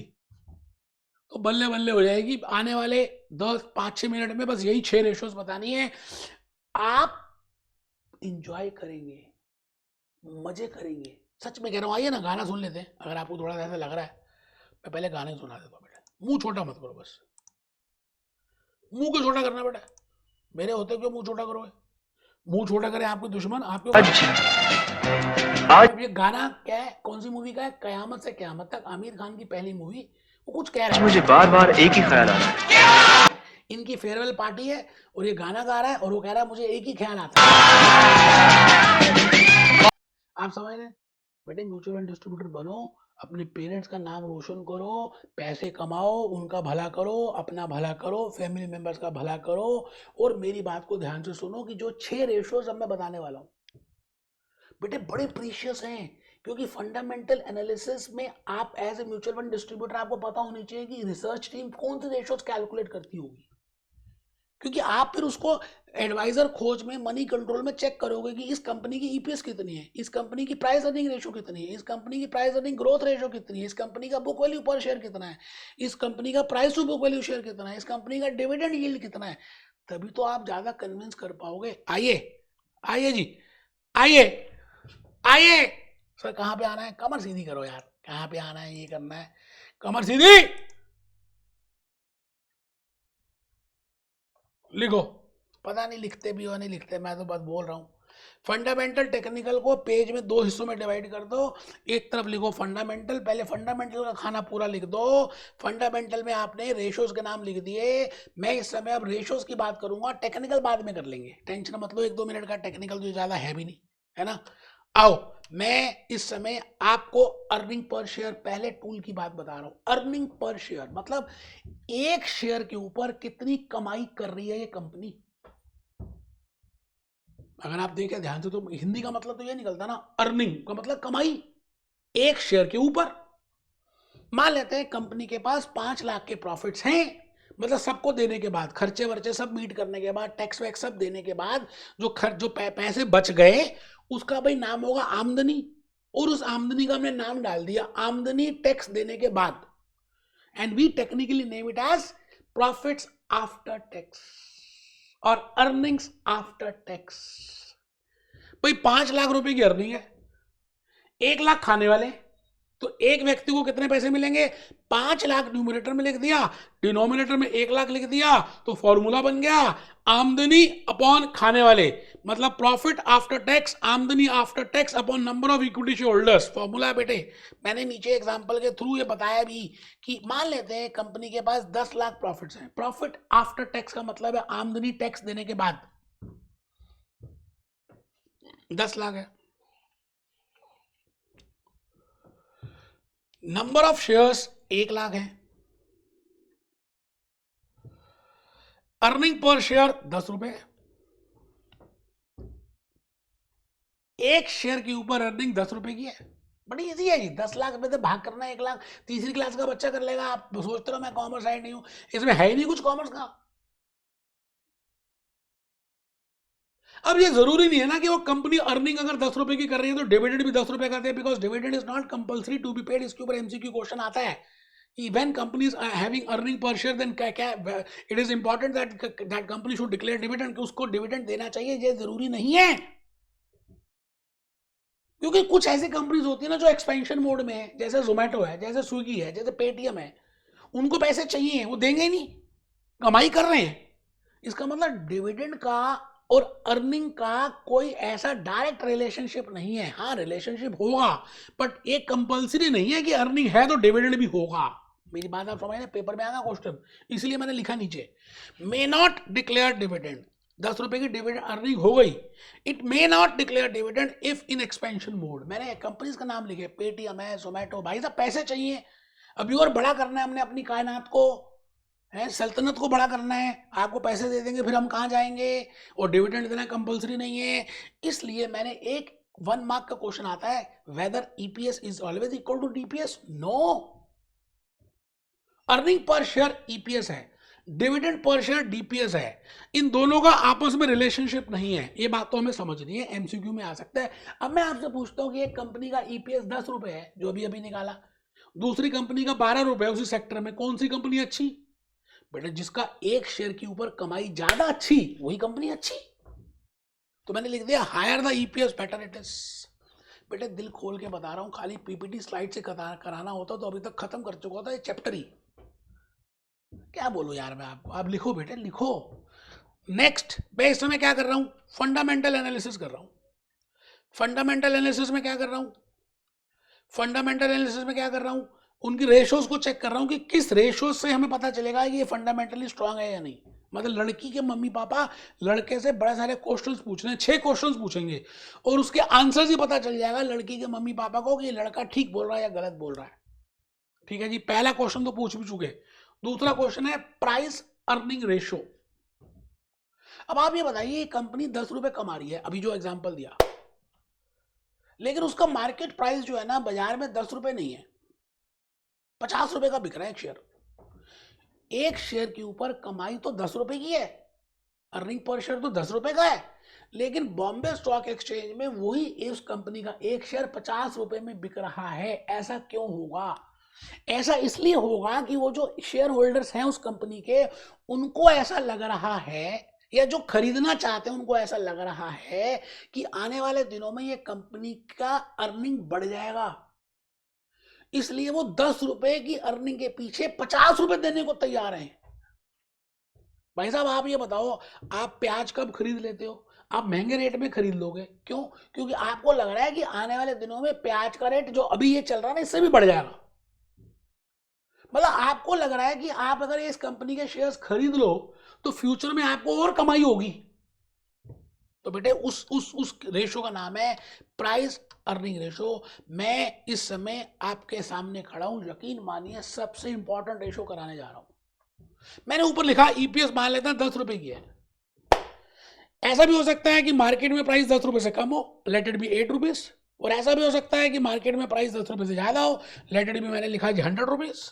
तो बल्ले बल्ले हो जाएगी। आने वाले 5-6 मिनट में बस यही 6 रेशोज बतानी है, आप इंजॉय करेंगे, मजे करेंगे, सच में कह रहा हूं। आइए ना गाना सुन लेते हैं, अगर आपको थोड़ा ऐसा लग रहा है, मैं पहले गाने सुना देता हूँ। बेटा मुंह छोटा मत करो, बस मुंह को छोटा करना बेटा, मेरे होते क्यों मुंह छोटा करोगे, मुंह छोटा करे आपके दुश्मन आपके। अब ये गाना क्या है, कौन सी मूवी का है, कयामत से कयामत तक, आमिर खान की पहली मूवी। वो कुछ कह रहा है, मुझे बार बार एक ही ख्याल आ रहा है, इनकी फेयरवेल पार्टी है और ये गाना गा रहा है और वो कह रहा है मुझे एक ही ख्याल आता है। आप समझ रहे हैं बेटे, म्यूचुअल फंड डिस्ट्रीब्यूटर बनो, अपने पेरेंट्स का नाम रोशन करो, पैसे कमाओ, उनका भला करो, अपना भला करो, फैमिली मेंबर्स का भला करो। और मेरी बात को ध्यान से सुनो कि जो 6 रेशोज अब मैं बताने वाला हूं बेटे बड़े प्रीशियस हैं, क्योंकि फंडामेंटल एनालिसिस में आप as a mutual fund distributor आपको पता होनी चाहिए कि रिसर्च टीम कौन सी रेशोज कैलकुलेट करती होगी, क्योंकि आप फिर उसको एडवाइजर खोज में, मनी कंट्रोल में चेक करोगे कि इस कंपनी की ईपीएस कितनी है, इस कंपनी की प्राइस अर्निंग रेशो कितनी है, इस कंपनी की प्राइस अर्निंग ग्रोथ रेशो कितनी है, इस कंपनी का बुक वैल्यू पर शेयर कितना है, इस कंपनी का price to book value share कितना है, इस कंपनी का डिविडेंड यील्ड कितना है, तभी तो आप ज्यादा कन्विंस कर पाओगे। आइए आइए जी, आइए आइए सर, कहाँ पे आना है, कमर सीधी करो यार, कहाँ पे आना है, ये करना है, कमर सीधी लिखो, पता नहीं लिखते भी हो नहीं लिखते, मैं तो बस बोल रहा हूँ। फंडामेंटल टेक्निकल को पेज में 2 हिस्सों में डिवाइड कर दो, एक तरफ लिखो फंडामेंटल, पहले फंडामेंटल का खाना पूरा लिख दो। फंडामेंटल में आपने रेशोज के नाम लिख दिए, मैं इस समय अब रेशोज की बात करूंगा, टेक्निकल बाद में कर लेंगे, टेंशन मत लो, 1-2 मिनट का टेक्निकल तो ज्यादा है भी नहीं, है ना। आओ मैं इस समय आपको अर्निंग पर शेयर, पहले टूल की बात बता रहा हूं। अर्निंग पर शेयर मतलब एक शेयर के ऊपर कितनी कमाई कर रही है ये कंपनी। अगर आप देखें ध्यान से तो हिंदी का मतलब तो ये निकलता ना, अर्निंग का मतलब कमाई एक शेयर के ऊपर। मान लेते हैं कंपनी के पास 5 लाख के प्रॉफिट्स हैं, मतलब सबको देने के बाद, खर्चे वर्चे सब मीट करने के बाद, टैक्स वैक्स सब देने के बाद जो पैसे बच गए उसका भाई नाम होगा आमदनी, और उस आमदनी का हमने नाम डाल दिया आमदनी टैक्स देने के बाद, and we technically name it as profits after tax और अर्निंग्स आफ्टर टैक्स। भाई 5 लाख रुपए की अर्निंग है, 1 लाख खाने वाले, तो एक व्यक्ति को कितने पैसे मिलेंगे, 5 लाख न्यूमरेटर में लिख दिया, डिनोमिनेटर में 1 लाख लिख दिया, तो फॉर्मूला बन गया आमदनी अपॉन खाने वाले, मतलब प्रॉफिट आफ्टर टैक्स, आमदनी after tax upon number of equity share holders. Formula है बेटे, मैंने नीचे एग्जांपल के थ्रू ये बताया भी कि मान लेते हैं कंपनी के पास 10 लाख प्रॉफिट्स हैं, प्रॉफिट आफ्टर टैक्स का मतलब है आमदनी टैक्स देने के बाद 10 लाख है, नंबर ऑफ शेयर्स 1 लाख है, अर्निंग पर शेयर 10 रुपए, एक शेयर के ऊपर अर्निंग 10 रुपए की है। बड़ी इजी है जी, 10 लाख में से भाग करना 1 लाख, तीसरी क्लास का बच्चा कर लेगा। आप सोचते रहो मैं कॉमर्स साइड नहीं हूं, इसमें है ही नहीं कुछ कॉमर्स का। अब ये जरूरी नहीं है ना कि वो कंपनी अर्निंग अगर 10 रुपए की कर रही है तो डिविडेंड भी 10 रुपए का दे, because dividend is not compulsory to be paid. इसके ऊपर एमसीक्यू क्वेश्चन आता है कि when companies are having earning per share then it is important that company should declare dividend, उसको डिविडेंड देना चाहिए, ये जरूरी नहीं है। क्योंकि कुछ ऐसी कंपनीज होती है ना जो एक्सपेंशन मोड में है, जैसे जोमेटो है, जैसे स्विगी है, जैसे पेटीएम है, उनको पैसे चाहिए, वो देंगे ही नहीं, कमाई कर रहे हैं। इसका मतलब डिविडेंड का और अर्निंग का कोई ऐसा डायरेक्ट रिलेशनशिप नहीं है। हाँ, रिलेशनशिप होगा, बट एक कंपल्सरी नहीं है कि अर्निंग है तो डिविडेंड भी होगा। मेरी बात आप समझ रहे, पेपर में आएगा क्वेश्चन, इसलिए मैंने लिखा नीचे मे नॉट डिक्लेयर डिविडेंड। 10 रुपए की डिविडेंड अर्निंग हो गई, it may not declare dividend if in expansion mode. मैंने कंपनीज का नाम लिखे, पेटीएम है, जोमेटो। भाई साहब पैसे चाहिए, अभी और बड़ा करना है हमने अपनी कायनात को, है सल्तनत को बड़ा करना है, आपको पैसे दे देंगे फिर हम कहाँ जाएंगे, और डिविडेंड देना कंपलसरी नहीं है। इसलिए मैंने एक 1 मार्क का क्वेश्चन आता है, whether EPS is always equal to DPS. No, earning per share EPS है, डिविडेंड पर शेयर डीपीएस है, इन दोनों का आपस में रिलेशनशिप नहीं है। ये बात तो हमें समझनी है, एमसीक्यू में आ सकता है। अब मैं आपसे पूछता हूं कि एक कंपनी का ईपीएस 10 रुपए है जो अभी अभी निकाला, दूसरी कंपनी का 12 रुपए, उसी सेक्टर में कौन सी कंपनी अच्छी? बेटा जिसका एक शेयर के ऊपर कमाई ज्यादा अच्छी वही कंपनी अच्छी। तो मैंने लिख दिया higher the EPS better it is. बेटे दिल खोल के बता रहा हूं, खाली पीपीटी स्लाइड से कराना होता तो अभी तक खत्म कर चुका होता ये चैप्टर ही। क्या बोलूं यार मैं आपको, आप लिखो बेटे लिखो। नेक्स्ट मैं इस समय क्या कर रहा हूं, फंडामेंटल एनालिसिस कर रहा हूं। फंडामेंटल एनालिसिस में क्या कर रहा हूं, फंडामेंटल एनालिसिस में क्या कर रहा हूं, उनकी रेशोज को चेक कर रहा हूं कि किस रेशोज से हमें पता चलेगा कि ये फंडामेंटली स्ट्रांग है या नहीं। मतलब लड़की के मम्मी पापा लड़के से बड़े सारे क्वेश्चंस पूछ रहे हैं, 6 क्वेश्चंस पूछेंगे और उसके आंसर ही पता चल जाएगा लड़की के मम्मी पापा को कि ये लड़का ठीक बोल रहा है या गलत बोल रहा है। ठीक है जी, पहला क्वेश्चन तो पूछ भी चुके। दूसरा क्वेश्चन है प्राइस अर्निंग रेशो। अब आप ये बताइए कंपनी 10 रुपए कमा रही है, अभी जो एग्जांपल दिया, लेकिन उसका मार्केट प्राइस जो है ना बाजार में 10 रुपए नहीं है, 50 रुपए का बिक रहा है एक शेयर। एक शेयर के ऊपर कमाई तो 10 रुपए की है, अर्निंग पर शेयर तो 10 रुपए का है, लेकिन बॉम्बे स्टॉक एक्सचेंज में वही इस कंपनी का एक शेयर 50 रुपए में बिक रहा है। ऐसा क्यों होगा? ऐसा इसलिए होगा कि वो जो शेयर होल्डर्स हैं उस कंपनी के, उनको ऐसा लग रहा है, या जो खरीदना चाहते हैं उनको ऐसा लग रहा है कि आने वाले दिनों में ये कंपनी का अर्निंग बढ़ जाएगा, इसलिए वो 10 रुपए की अर्निंग के पीछे 50 रुपए देने को तैयार हैं। भाई साहब आप ये बताओ, आप प्याज कब खरीद लेते हो? आप महंगे रेट में खरीद लोगे, क्यों? क्योंकि आपको लग रहा है कि आने वाले दिनों में प्याज का रेट जो अभी ये चल रहा है ना इससे भी बढ़ जाएगा। मतलब आपको लग रहा है कि आप अगर इस कंपनी के शेयर्स खरीद लो तो फ्यूचर में आपको और कमाई होगी। तो बेटे उस रेशो का नाम है प्राइस अर्निंग रेशो। मैं इस समय आपके सामने खड़ा हूं, यकीन मानिए सबसे इंपॉर्टेंट रेशो कराने जा रहा हूं। मैंने ऊपर लिखा ईपीएस मान लेते हैं 10 रुपए की है। ऐसा भी हो सकता है कि मार्केट में प्राइस 10 रुपए से कम हो, लेट इट बी 8 रुपीज, और ऐसा भी हो सकता है कि मार्केट में प्राइस 10 रुपए से ज्यादा हो, लेट इट बी मैंने लिखा 100 रुपीज।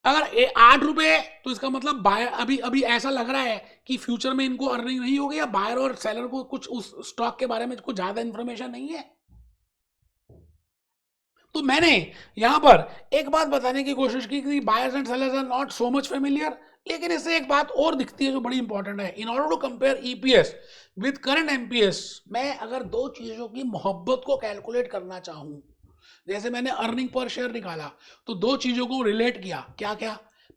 अगर 8 रुपए है तो इसका मतलब बायर, अभी अभी ऐसा लग रहा है कि फ्यूचर में इनको अर्निंग नहीं होगी, या बायर और सेलर को कुछ उस स्टॉक के बारे में कुछ ज्यादा इंफॉर्मेशन नहीं है। तो मैंने यहां पर एक बात बताने की कोशिश की कि buyers and sellers are not so much familiar, लेकिन इससे एक बात और दिखती है जो बड़ी इंपॉर्टेंट है। In order to compare EPS with current MPS, मैं अगर दो चीजों की मोहब्बत को कैलकुलेट करना चाहूं, जैसे मैंने अर्निंग पर शेयर निकाला तो दो चीजों को रिलेट किया, क्या क्या?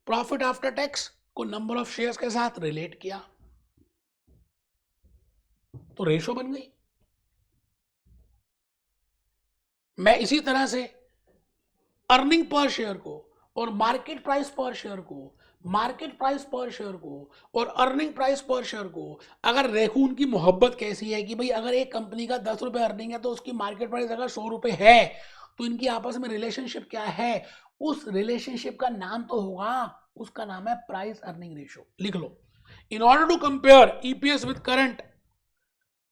प्रॉफिट आफ्टर टैक्स को नंबर ऑफ शेयर्स के साथ रिलेट किया तो रेशो बन गई। मैं इसी तरह से अर्निंग पर शेयर को और मार्केट प्राइस पर शेयर को, मार्केट प्राइस पर शेयर को और अर्निंग प्राइस पर शेयर को अगर देखूं उनकी मोहब्बत कैसी है कि भाई अगर एक कंपनी का 10 रुपए अर्निंग है तो उसकी मार्केट प्राइस अगर 100 रुपए है तो इनकी आपस में रिलेशनशिप क्या है? उस रिलेशनशिप का नाम तो होगा, उसका नाम है प्राइस अर्निंग रेशियो। लिख लो, in order to compare EPS with current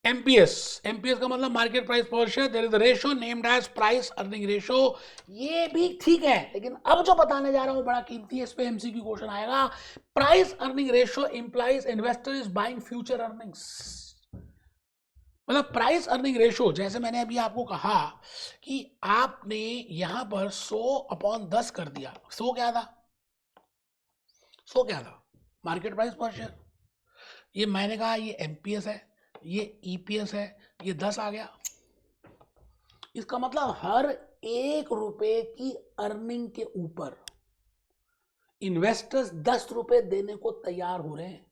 MPS, MPS का मतलब market price per share, there is a ratio named as price earning ratio. ये भी ठीक है, लेकिन अब जो बताने जा रहा हूं बड़ा कीमती है, इस पे एमसीक्यू क्वेश्चन आएगा। Price earning ratio implies investor is buying future earnings. मतलब प्राइस अर्निंग रेशो, जैसे मैंने अभी आपको कहा कि आपने यहां पर 100/10 कर दिया। 100 क्या था? 100 क्या था? Market price per share. ये मैंने कहा ये एमपीएस है, ये ईपीएस है, ये 10 आ गया। इसका मतलब हर 1 रुपए की अर्निंग के ऊपर इन्वेस्टर्स 10 रुपए देने को तैयार हो रहे हैं।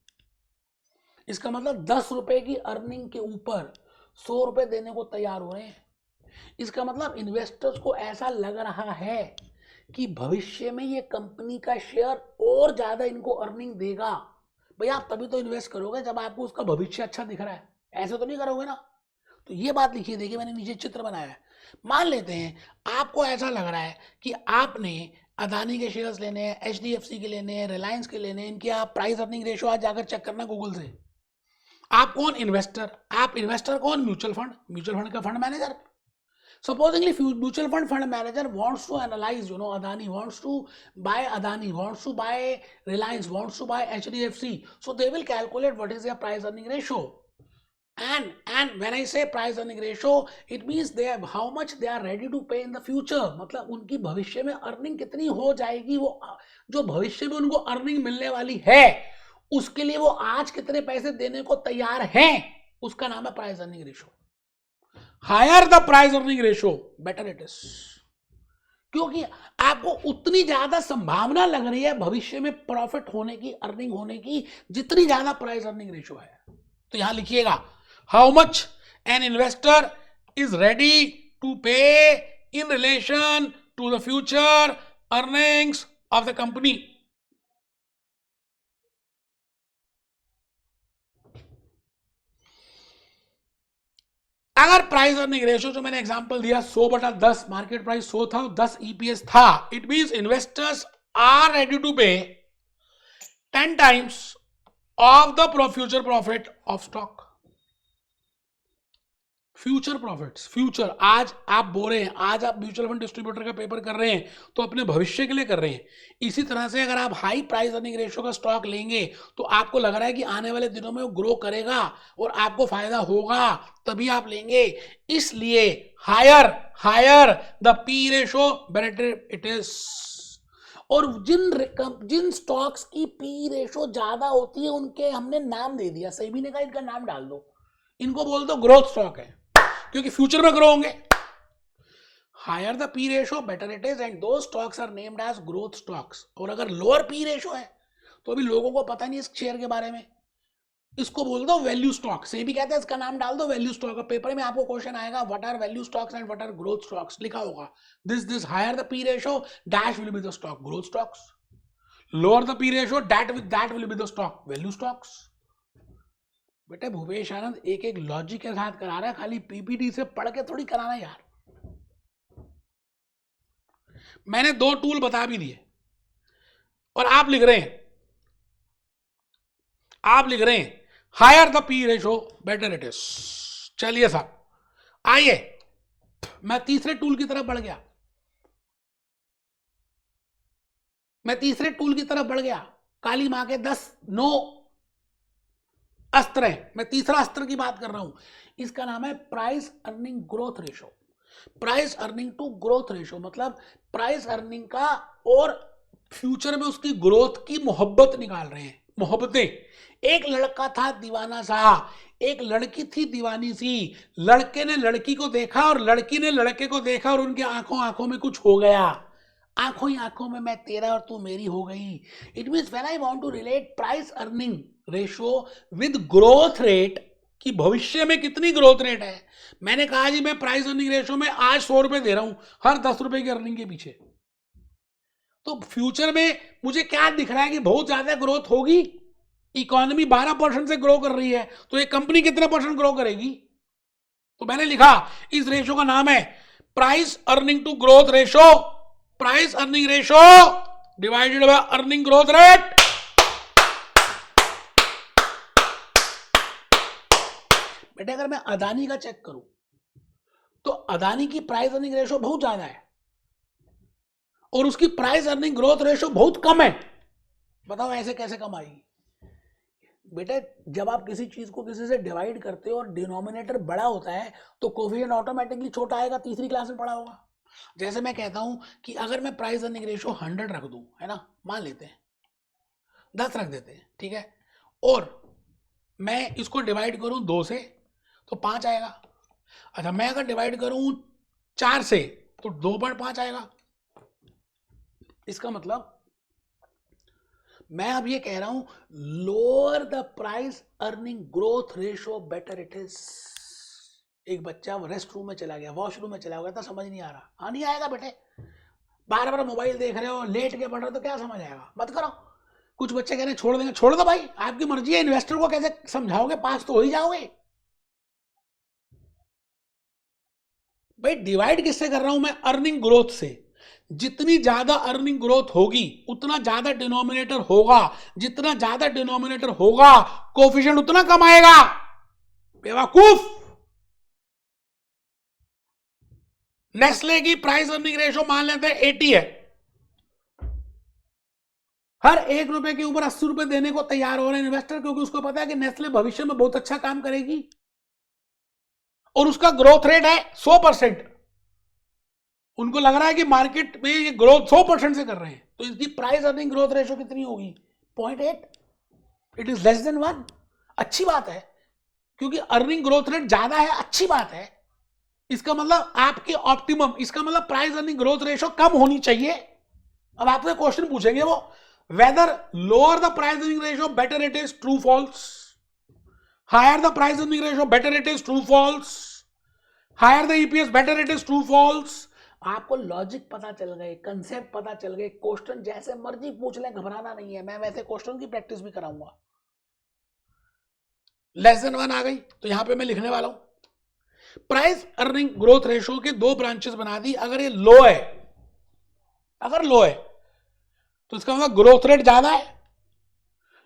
इसका मतलब 10 रुपए की अर्निंग के ऊपर 100 रुपए देने को तैयार हो रहे हैं। इसका मतलब इन्वेस्टर्स को ऐसा लग रहा है कि भविष्य में ये कंपनी का शेयर और ज्यादा इनको अर्निंग देगा। भाई आप तभी तो इन्वेस्ट करोगे जब आपको उसका भविष्य अच्छा दिख रहा है, ऐसे तो नहीं करोगे ना। तो ये बात लिखिए, देखिए मैंने नीचे चित्र बनाया है। मान लेते हैं आपको ऐसा लग रहा है कि आपने अदानी के शेयर्स लेने हैं, एचडीएफसी के लेने हैं, रिलायंस के लेने हैं, इनकी आप प्राइस अर्निंग रेशो आज जाकर चेक करना गूगल से। आप कौन इन्वेस्टर, आप इन्वेस्टर कौन, म्यूचुअल फंड, म्यूचुअल फंड का fund manager. Supposingly, mutual fund manager wants to analyze, Adani wants to buy Adani, wants to buy Reliance, wants to buy HDFC. So they will calculate what is their price earning ratio. And when I say price earning ratio, it means they have how much they are ready to pay in the future. मतलब उनकी भविष्य में earning कितनी हो जाएगी, वो जो भविष्य में उनको अर्निंग मिलने वाली है उसके लिए वो आज कितने पैसे देने को तैयार हैं, उसका नाम है price earning ratio. Higher the price earning ratio better it is, क्योंकि आपको उतनी ज्यादा संभावना लग रही है भविष्य में प्रॉफिट होने की, अर्निंग होने की, जितनी ज्यादा प्राइस अर्निंग रेशो है। तो यहां लिखिएगा how much an investor is ready to pay in relation to the future earnings of the company. अगर प्राइस अर्निंग रेशियो जो मैंने एग्जांपल दिया 100/10, मार्केट प्राइस 100 था, 10 ईपीएस था, it means investors are ready to pay 10 times of the future profit of stock. Future profits, future, आज आप बोल रहे हैं, आज आप म्यूचुअल फंड डिस्ट्रीब्यूटर का पेपर कर रहे हैं तो अपने भविष्य के लिए कर रहे हैं। इसी तरह से अगर आप हाई प्राइस अर्निंग रेशियो का स्टॉक लेंगे तो आपको लग रहा है कि आने वाले दिनों में वो ग्रो करेगा और आपको फायदा होगा, तभी आप लेंगे। इसलिए higher the P ratio better it is. और जिन स्टॉक्स की पी रेशो ज्यादा होती है उनके हमने नाम दे दिया, सेबी ने कहा इनका नाम डाल दो, इनको बोल दो ग्रोथ स्टॉक है, क्योंकि फ्यूचर में ग्रो होंगे। Higher the P ratio better it is and those stocks are named as growth stocks. और अगर लोअर पी रेशो है तो अभी लोगों को पता नहीं इस शेयर के बारे में, इसको बोल दो वैल्यू स्टॉक। से भी कहते हैं इसका नाम डाल दो वैल्यू स्टॉक। पेपर में आपको क्वेश्चन आएगा what are value stocks and what are growth stocks, लिखा होगा this higher the P ratio dash will be the stock growth stocks, lower the P ratio that will be the stock value stocks. बेटे भूपेश आनंद एक एक logic के साथ करा रहा है, खाली पीपीटी से पढ़ के थोड़ी कराना यार। मैंने 2 टूल बता भी दिए और आप लिख रहे हैं higher the P ratio better it is. चलिए साहब आइए, मैं तीसरे टूल की तरफ बढ़ गया, काली मां के 9 अस्त्र हैं, मैं तीसरा अस्त्र की बात कर रहा हूं, इसका नाम है price earning growth ratio. Price earning to growth ratio मतलब प्राइस अर्निंग का और फ्यूचर में उसकी ग्रोथ की मोहब्बत निकाल रहे हैं, मोहब्बतें। एक लड़का था दीवाना सा, एक लड़की थी दीवानी सी, लड़के ने लड़की को देखा और लड़की ने लड़के को देखा और उनके आंखों में कुछ हो गया, आंखों ही आंखों में मैं तेरा और तू मेरी हो गई। It means when I want to relate price earning ratio with growth rate कि भविष्य में कितनी ग्रोथ रेट है, मैंने कहा जी मैं प्राइस अर्निंग रेशो में आज 100 रुपए दे रहा हूं हर 10 रुपए की अर्निंग के पीछे, तो फ्यूचर में मुझे क्या दिख रहा है कि बहुत ज्यादा ग्रोथ होगी। इकोनॉमी 12% से ग्रो कर रही है तो ये कंपनी कितने % ग्रो करेगी। तो मैंने लिखा इस रेशो का नाम है price earning to growth ratio, price earning ratio divided by earning growth rate. बेटे अगर मैं अदानी का चेक करूं तो अदानी की प्राइस अर्निंग रेशो बहुत ज्यादा है और उसकी प्राइस अर्निंग ग्रोथ रेशो बहुत कम है। बताओ ऐसे कैसे कम आएगी। बेटे जब आप किसी चीज को किसी से डिवाइड करते हो और डिनोमिनेटर बड़ा होता है तो कोफिशिएंट ऑटोमेटिकली छोटा आएगा, तीसरी क्लास में पढ़ा होगा। जैसे मैं कहता हूं कि अगर मैं प्राइस अर्निंग रेशो 100 रख दूं, है ना, मान लेते हैं 10 रख देते हैं, ठीक है, और मैं इसको डिवाइड करूं 2 से तो 5 आएगा। अच्छा मैं अगर डिवाइड करूं 4 से तो 2/5 आएगा। इसका मतलब मैं अब ये कह रहा हूं, lower the price earning growth ratio better it is. एक बच्चा रेस्ट रूम में चला गया, वॉशरूम में चला गया, तो समझ नहीं आ रहा। हाँ, नहीं आएगा बेटे, बार बार मोबाइल देख रहे हो, लेट के पढ़ रहे हो, तो क्या समझ आएगा? मत करो। कुछ बच्चे कह रहे हैं छोड़ देंगे, छोड़ दो भाई, आपकी मर्जी है। इन्वेस्टर को कैसे समझाओगे? पास तो हो ही जाओगे भाई। डिवाइड किससे कर रहा हूं मैं? अर्निंग ग्रोथ से। जितनी ज्यादा अर्निंग ग्रोथ होगी उतना ज्यादा डिनोमिनेटर होगा, जितना ज्यादा डिनोमिनेटर होगा कोफिशिएंट उतना कम आएगा। बेवकूफ। नेस्ले की प्राइस अर्निंग रेशो मान लेते हैं 80 है, हर 1 रुपए के ऊपर 80 रुपए देने को तैयार हो रहे हैं इन्वेस्टर, क्योंकि उसको पता है कि नेस्ले भविष्य में बहुत अच्छा काम करेगी और उसका ग्रोथ रेट है 100%। उनको लग रहा है कि मार्केट में ये ग्रोथ 100% से कर रहे हैं, तो इसकी प्राइस अर्निंग ग्रोथ रेशो कितनी होगी? 0.8। It is less than 1। अच्छी बात है, क्योंकि अर्निंग ग्रोथ रेट ज्यादा है, अच्छी बात है। इसका मतलब आपके ऑप्टिमम, इसका मतलब प्राइस अर्निंग ग्रोथ रेशो कम होनी चाहिए। अब आपसे क्वेश्चन पूछेंगे वो, whether lower the price earning ratio better it is, true false. Higher the price earning ratio better it is, true false. Higher the EPS better it is, true false. आपको logic पता चल गए, concept पता चल गए, question जैसे मर्जी पूछ लें, घबराना नहीं है। मैं वैसे क्वेश्चन की प्रैक्टिस भी कराऊंगा। लेस देन 1 आ गई, तो यहां पे मैं लिखने वाला हूं प्राइस अर्निंग ग्रोथ रेशो के 2 ब्रांचेस बना दी। अगर ये लो है, अगर लो है तो इसका मतलब ग्रोथ रेट ज्यादा है,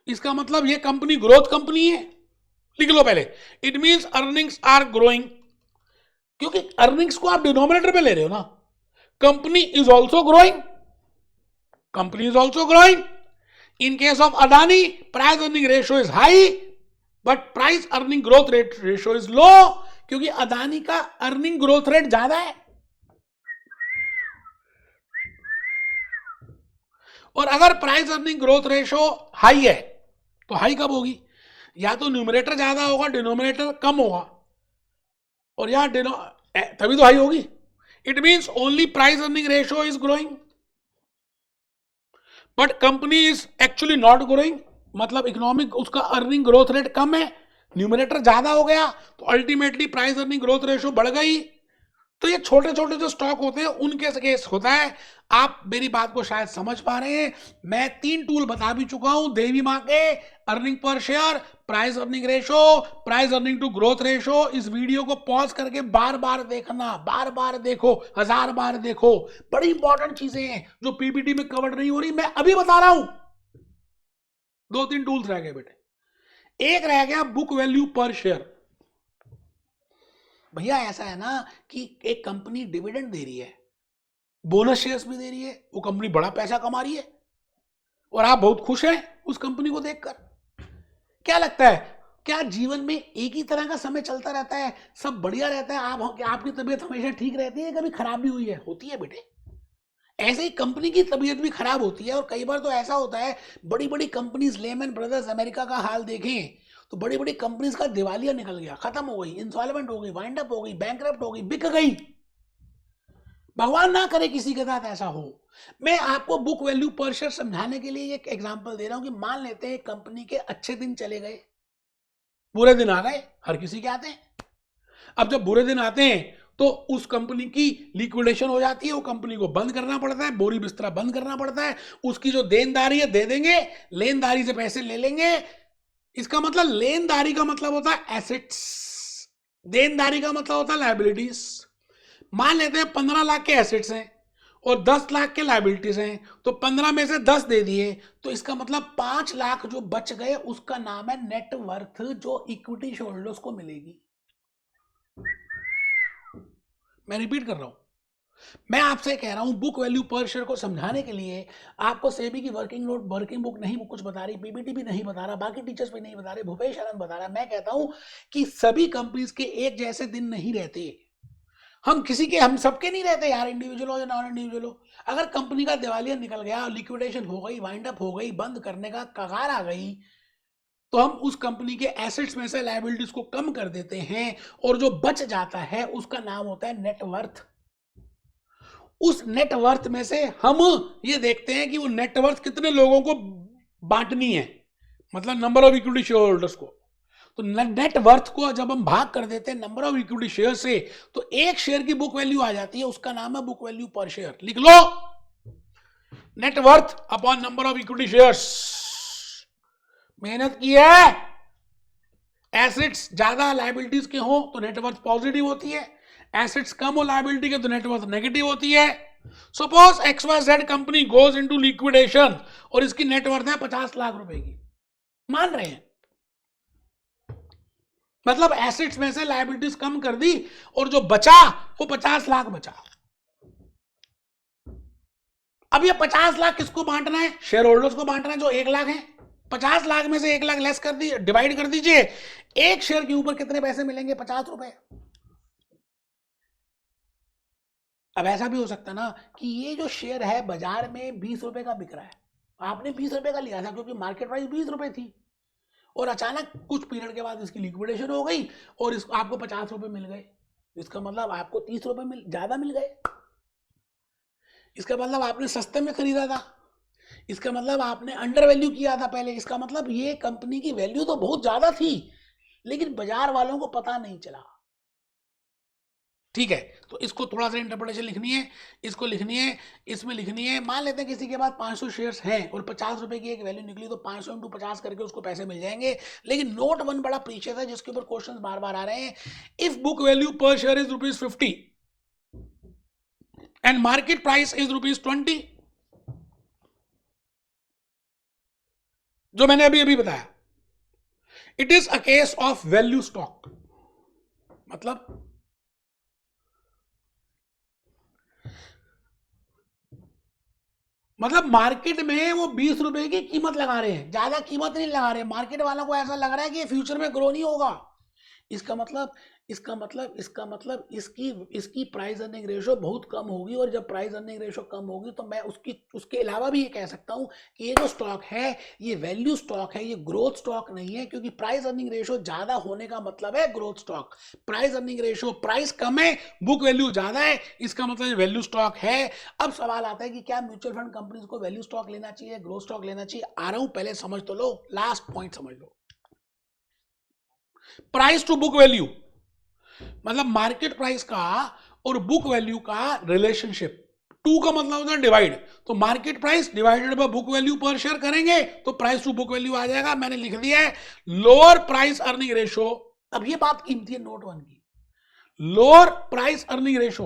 इसका मतलब ये कंपनी ग्रोथ कंपनी है। लिख लो पहले, it means earnings are growing, क्योंकि अर्निंग्स को आप डिनोमिनेटर पे ले रहे हो ना। Company is also growing, company is also growing. In case of Adani, price earning ratio is high but price earning growth rate ratio is low, क्योंकि अदानी का अर्निंग ग्रोथ रेट ज्यादा है। और अगर price earning growth ratio high है, तो high कब होगी? या तो न्यूमरेटर ज्यादा होगा, डिनोमिनेटर कम होगा, और या तभी तो हाई होगी। It means only price earning ratio is growing but company is actually not growing, मतलब इकोनॉमिक उसका अर्निंग ग्रोथ रेट कम है, न्यूमरेटर ज्यादा हो गया, तो ultimately price earning growth ratio बढ़ गई। तो ये छोटे छोटे जो स्टॉक होते हैं उनके केस होता है। आप मेरी बात को शायद समझ पा रहे हैं। मैं 3 टूल बता भी चुका हूं देवी मां के, earning per share, price earning ratio, price earning to growth ratio. इस वीडियो को पॉज करके बार बार देखना, बार बार देखो, 1000 बार देखो। बड़ी इंपॉर्टेंट चीजें हैं जो पीपीटी में कवर नहीं हो रही, मैं अभी बता रहा हूं। 2-3 टूल्स रह गए बेटे। एक रह गया बुक वैल्यू पर शेयर। भैया ऐसा है ना कि एक कंपनी डिविडेंड दे रही है, बोनस शेयर्स भी दे रही है, वो कंपनी बड़ा पैसा कमा रही है और आप बहुत खुश हैं उस कंपनी को देखकर। क्या लगता है, क्या जीवन में एक ही तरह का समय चलता रहता है, सब बढ़िया रहता है, आपकी तबीयत हमेशा ठीक रहती है, कभी खराब भी हुई है? होती है बेटे। ऐसे ही कंपनी की तबीयत भी खराब होती है, और कई बार तो ऐसा होता है, बड़ी बड़ी कंपनीज, लेमन ब्रदर्स अमेरिका का हाल देखें तो बड़ी बड़ी कंपनीज का दिवालिया निकल गया, खत्म हो गई, इंसॉल्वेंट हो गई, वाइंड अप हो गई, बैंकरप्ट हो गई, बिक गई। भगवान ना करे किसी के साथ ऐसा हो। मैं आपको बुक वैल्यू पर शेयर समझाने के लिए एक एग्जांपल दे रहा हूं कि मान लेते हैं कंपनी के अच्छे दिन चले गए, बुरे दिन आ गए, हर किसी के आते हैं। अब जब बुरे दिन आते हैं तो उस कंपनी की लिक्विडेशन हो जाती है, वो कंपनी को बंद करना पड़ता है, बोरी बिस्तरा बंद करना पड़ता है, उसकी जो देनदारी है दे देंगे, लेनदारी से पैसे ले लेंगे। इसका मतलब लेनदारी का मतलब होता है एसेट्स, देनदारी का मतलब होता है लायबिलिटीज। मान लेते हैं 15 लाख के एसेट्स हैं और 10 लाख के लायबिलिटीज हैं, तो 15 में से 10 दे दिए, तो इसका मतलब 5 लाख जो बच गए उसका नाम है नेट वर्थ, जो इक्विटी शेयरहोल्डर्स को मिलेगी। मैं रिपीट कर रहा हूं, मैं आपसे कह रहा हूं बुक वैल्यू पर शेयर को समझाने के लिए आपको सेबी की वर्किंग बुक नहीं कुछ बता रही, पीपीटी भी नहीं बता रहा, बाकी टीचर्स भी नहीं बता रहे, भूपेश आनंद बता रहा। मैं कहता हूं कि सभी कंपनीज के एक जैसे दिन नहीं रहते, हम सबके नहीं रहते यार, इंडिविजुअल हो या नॉन इंडिविजुअल हो। अगर कंपनी का दिवालिया निकल गया, लिक्विडेशन हो गई, वाइंड अप हो गई, बंद करने का कगार आ गई, तो हम उस कंपनी के एसेट्स में से लायबिलिटीज को कम कर देते हैं, और जो बच जाता है उसका नाम होता है नेटवर्थ। उस नेटवर्थ में से हम ये देखते हैं कि वो नेटवर्थ कितने लोगों को बांटनी है, मतलब number of equity share holders को। तो नेट वर्थ को जब हम भाग कर देते हैं नंबर ऑफ इक्विटी शेयर से, तो एक शेयर की बुक वैल्यू आ जाती है, उसका नाम है बुक वैल्यू पर शेयर। लिख लो, net worth upon number of equity shares. मेहनत की है, एसेट्स ज्यादा लायबिलिटीज के हो तो नेटवर्थ पॉजिटिव होती है, एसेट्स कम हो लायबिलिटी के तो नेटवर्थ नेगेटिव होती है। Suppose XYZ company goes into liquidation और इसकी नेटवर्थ है 50 लाख रुपए की, मान रहे हैं, मतलब एसेट्स में से लायबिलिटीज कम कर दी और जो बचा वो 50 लाख बचा। अब ये 50 लाख किसको बांटना है? शेयर होल्डर्स को बांटना है जो 1 लाख है। 50 लाख में से 1 लाख लेस कर दीजिए, डिवाइड कर दीजिए, एक शेयर के ऊपर कितने पैसे मिलेंगे? 50 रुपए। अब ऐसा भी हो सकता है ना कि ये जो शेयर है बाजार में 20 रुपए का बिक रहा है, आपने 20 रुपए का लिया था क्योंकि मार्केट प्राइस 20 रुपए थी, और अचानक कुछ पीरियड के बाद इसकी लिक्विडेशन हो गई और इसको आपको 50 रुपए मिल गए। इसका मतलब आपको 30 रुपए ज्यादा मिल गए। इसका मतलब आपने सस्ते में खरीदा था, इसका मतलब आपने अंडर वैल्यू किया था पहले। इसका मतलब ये कंपनी की वैल्यू तो बहुत ज्यादा थी लेकिन बाजार वालों को पता नहीं चला। ठीक है, तो इसको थोड़ा सा इंटरप्रिटेशन लिखनी है, इसको लिखनी है, इसमें लिखनी है। मान लेते हैं किसी के पास 500 शेयर्स हैं और 50 रुपए की एक वैल्यू निकली, तो 500 इंटू 50 करके उसको पैसे मिल जाएंगे। लेकिन नोट 1 बड़ा प्रीशियस है जिसके ऊपर क्वेश्चंस बार बार आ रहे हैं। If book value per share is ₹50 and market price is ₹20, जो मैंने अभी अभी बताया, it is a case of value stock. मतलब मार्केट में वो 20 रुपए की कीमत लगा रहे हैं, ज्यादा कीमत नहीं लगा रहे। मार्केट वालों को ऐसा लग रहा है कि ये फ्यूचर में ग्रो नहीं होगा। इसका मतलब इसकी प्राइस अर्निंग रेशो बहुत कम होगी, और जब प्राइस अर्निंग रेशो कम होगी तो मैं उसके अलावा भी ये कह सकता हूं कि ये जो स्टॉक है ये वैल्यू स्टॉक है, ये ग्रोथ स्टॉक नहीं है, क्योंकि प्राइस अर्निंग रेशो ज्यादा होने का मतलब है growth stock. Price earning ratio, price कम है, बुक वैल्यू ज्यादा है, इसका मतलब ये वैल्यू स्टॉक है। अब सवाल आता है कि क्या म्यूचुअल फंड कंपनीज को वैल्यू स्टॉक लेना चाहिए, ग्रोथ स्टॉक लेना चाहिए? आ रहा हूं, पहले समझ तो लो, लास्ट पॉइंट समझ लो। प्राइस टू बुक वैल्यू मतलब मार्केट प्राइस का और बुक वैल्यू का रिलेशनशिप। 2 का मतलब होता है डिवाइड, तो market price divided by book value per share करेंगे तो प्राइस टू बुक वैल्यू आ जाएगा। मैंने लिख दिया है लोअर प्राइस अर्निंग रेशो। अब ये बात कीमती है नोट 1 की, लोअर प्राइस अर्निंग रेशो,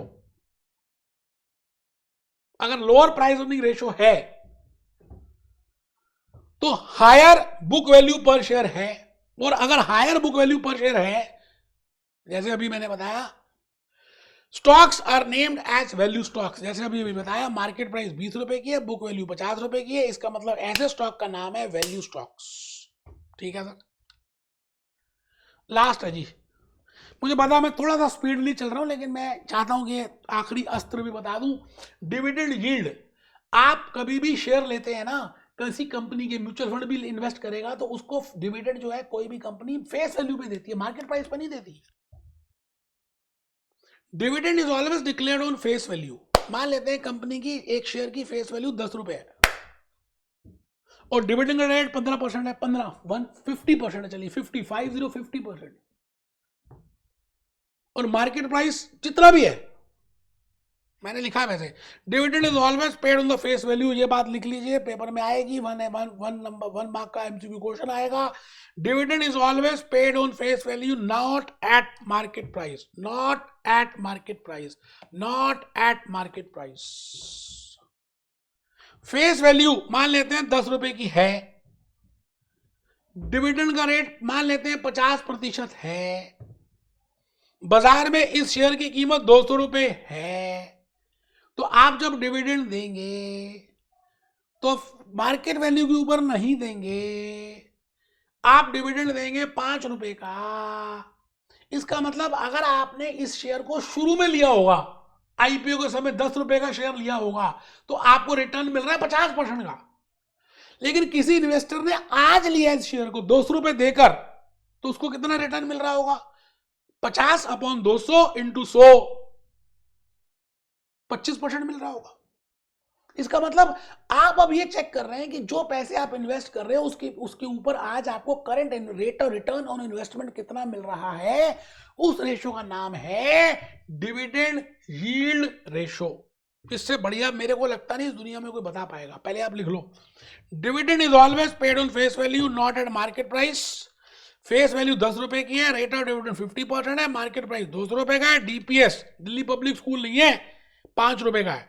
अगर लोअर प्राइस अर्निंग रेशो है तो higher book value per share है, और अगर higher book value per share है, जैसे अभी मैंने बताया, stocks are named as value stocks. जैसे अभी बताया, मार्केट प्राइस 20 रुपए की है, बुक वैल्यू 50 रुपए की है, इसका मतलब ऐसे स्टॉक का नाम है वैल्यू स्टॉक्स। ठीक है सर, लास्ट है जी। मुझे पता मैं थोड़ा सा स्पीडली चल रहा हूं, लेकिन मैं चाहता हूं कि आखिरी अस्त्र भी बता दूं। डिविडेंड यील्ड, आप कभी भी शेयर लेते हैं ना किसी कंपनी के, म्यूचुअल फंड भी इन्वेस्ट करेगा तो उसको डिविडेंड जो है कोई भी कंपनी फेस वैल्यू पे देती है, मार्केट प्राइस पर नहीं देती। Dividend is always declared on face value. मान लेते हैं कंपनी की एक शेयर की फेस वैल्यू 10 रुपए है और डिविडेंड का रेट 15% है, 50% है, चलिए 50% और मार्केट प्राइस जितना भी है, मैंने लिखा है वैसे, dividend is always paid on the face value. ये बात लिख लीजिए, पेपर में आएगी, 1 मार्क का एमसीक्यू क्वेश्चन आएगा। Dividend is always paid on face value, not at market price, not at market price, not at market price. Face value मान लेते हैं 10 रुपए की है, डिविडेंड का रेट मान लेते हैं 50% है, बाजार में इस शेयर की कीमत 200 रुपए है, तो आप जब डिविडेंड देंगे तो मार्केट वैल्यू के ऊपर नहीं देंगे, आप डिविडेंड देंगे 5 रुपए का। इसका मतलब अगर आपने इस शेयर को शुरू में लिया होगा, आईपीओ के समय 10 रुपए का शेयर लिया होगा, तो आपको रिटर्न मिल रहा है 50% का। लेकिन किसी इन्वेस्टर ने आज लिया इस शेयर को 200 रुपए देकर, तो उसको कितना रिटर्न मिल रहा होगा? 50/200 × 100, 25% मिल रहा होगा। इसका मतलब आप अब ये चेक कर रहे हैं कि जो पैसे आप इन्वेस्ट कर रहे हो उसके ऊपर आज आपको current rate of return on investment कितना मिल रहा है, उस रेशो का नाम है डिविडेंड यील्ड रेशो। इससे बढ़िया मेरे को लगता नहीं इस दुनिया में कोई बता पाएगा। पहले आप लिख लो, dividend is always paid on face value not at market price. Face value 10 रुपए की है, रेट ऑफ डिविडेंड 50% है, मार्केट प्राइस 200 रुपए का है, डीपीएस दिल्ली पब्लिक स्कूल नहीं है 5 रुपए का है।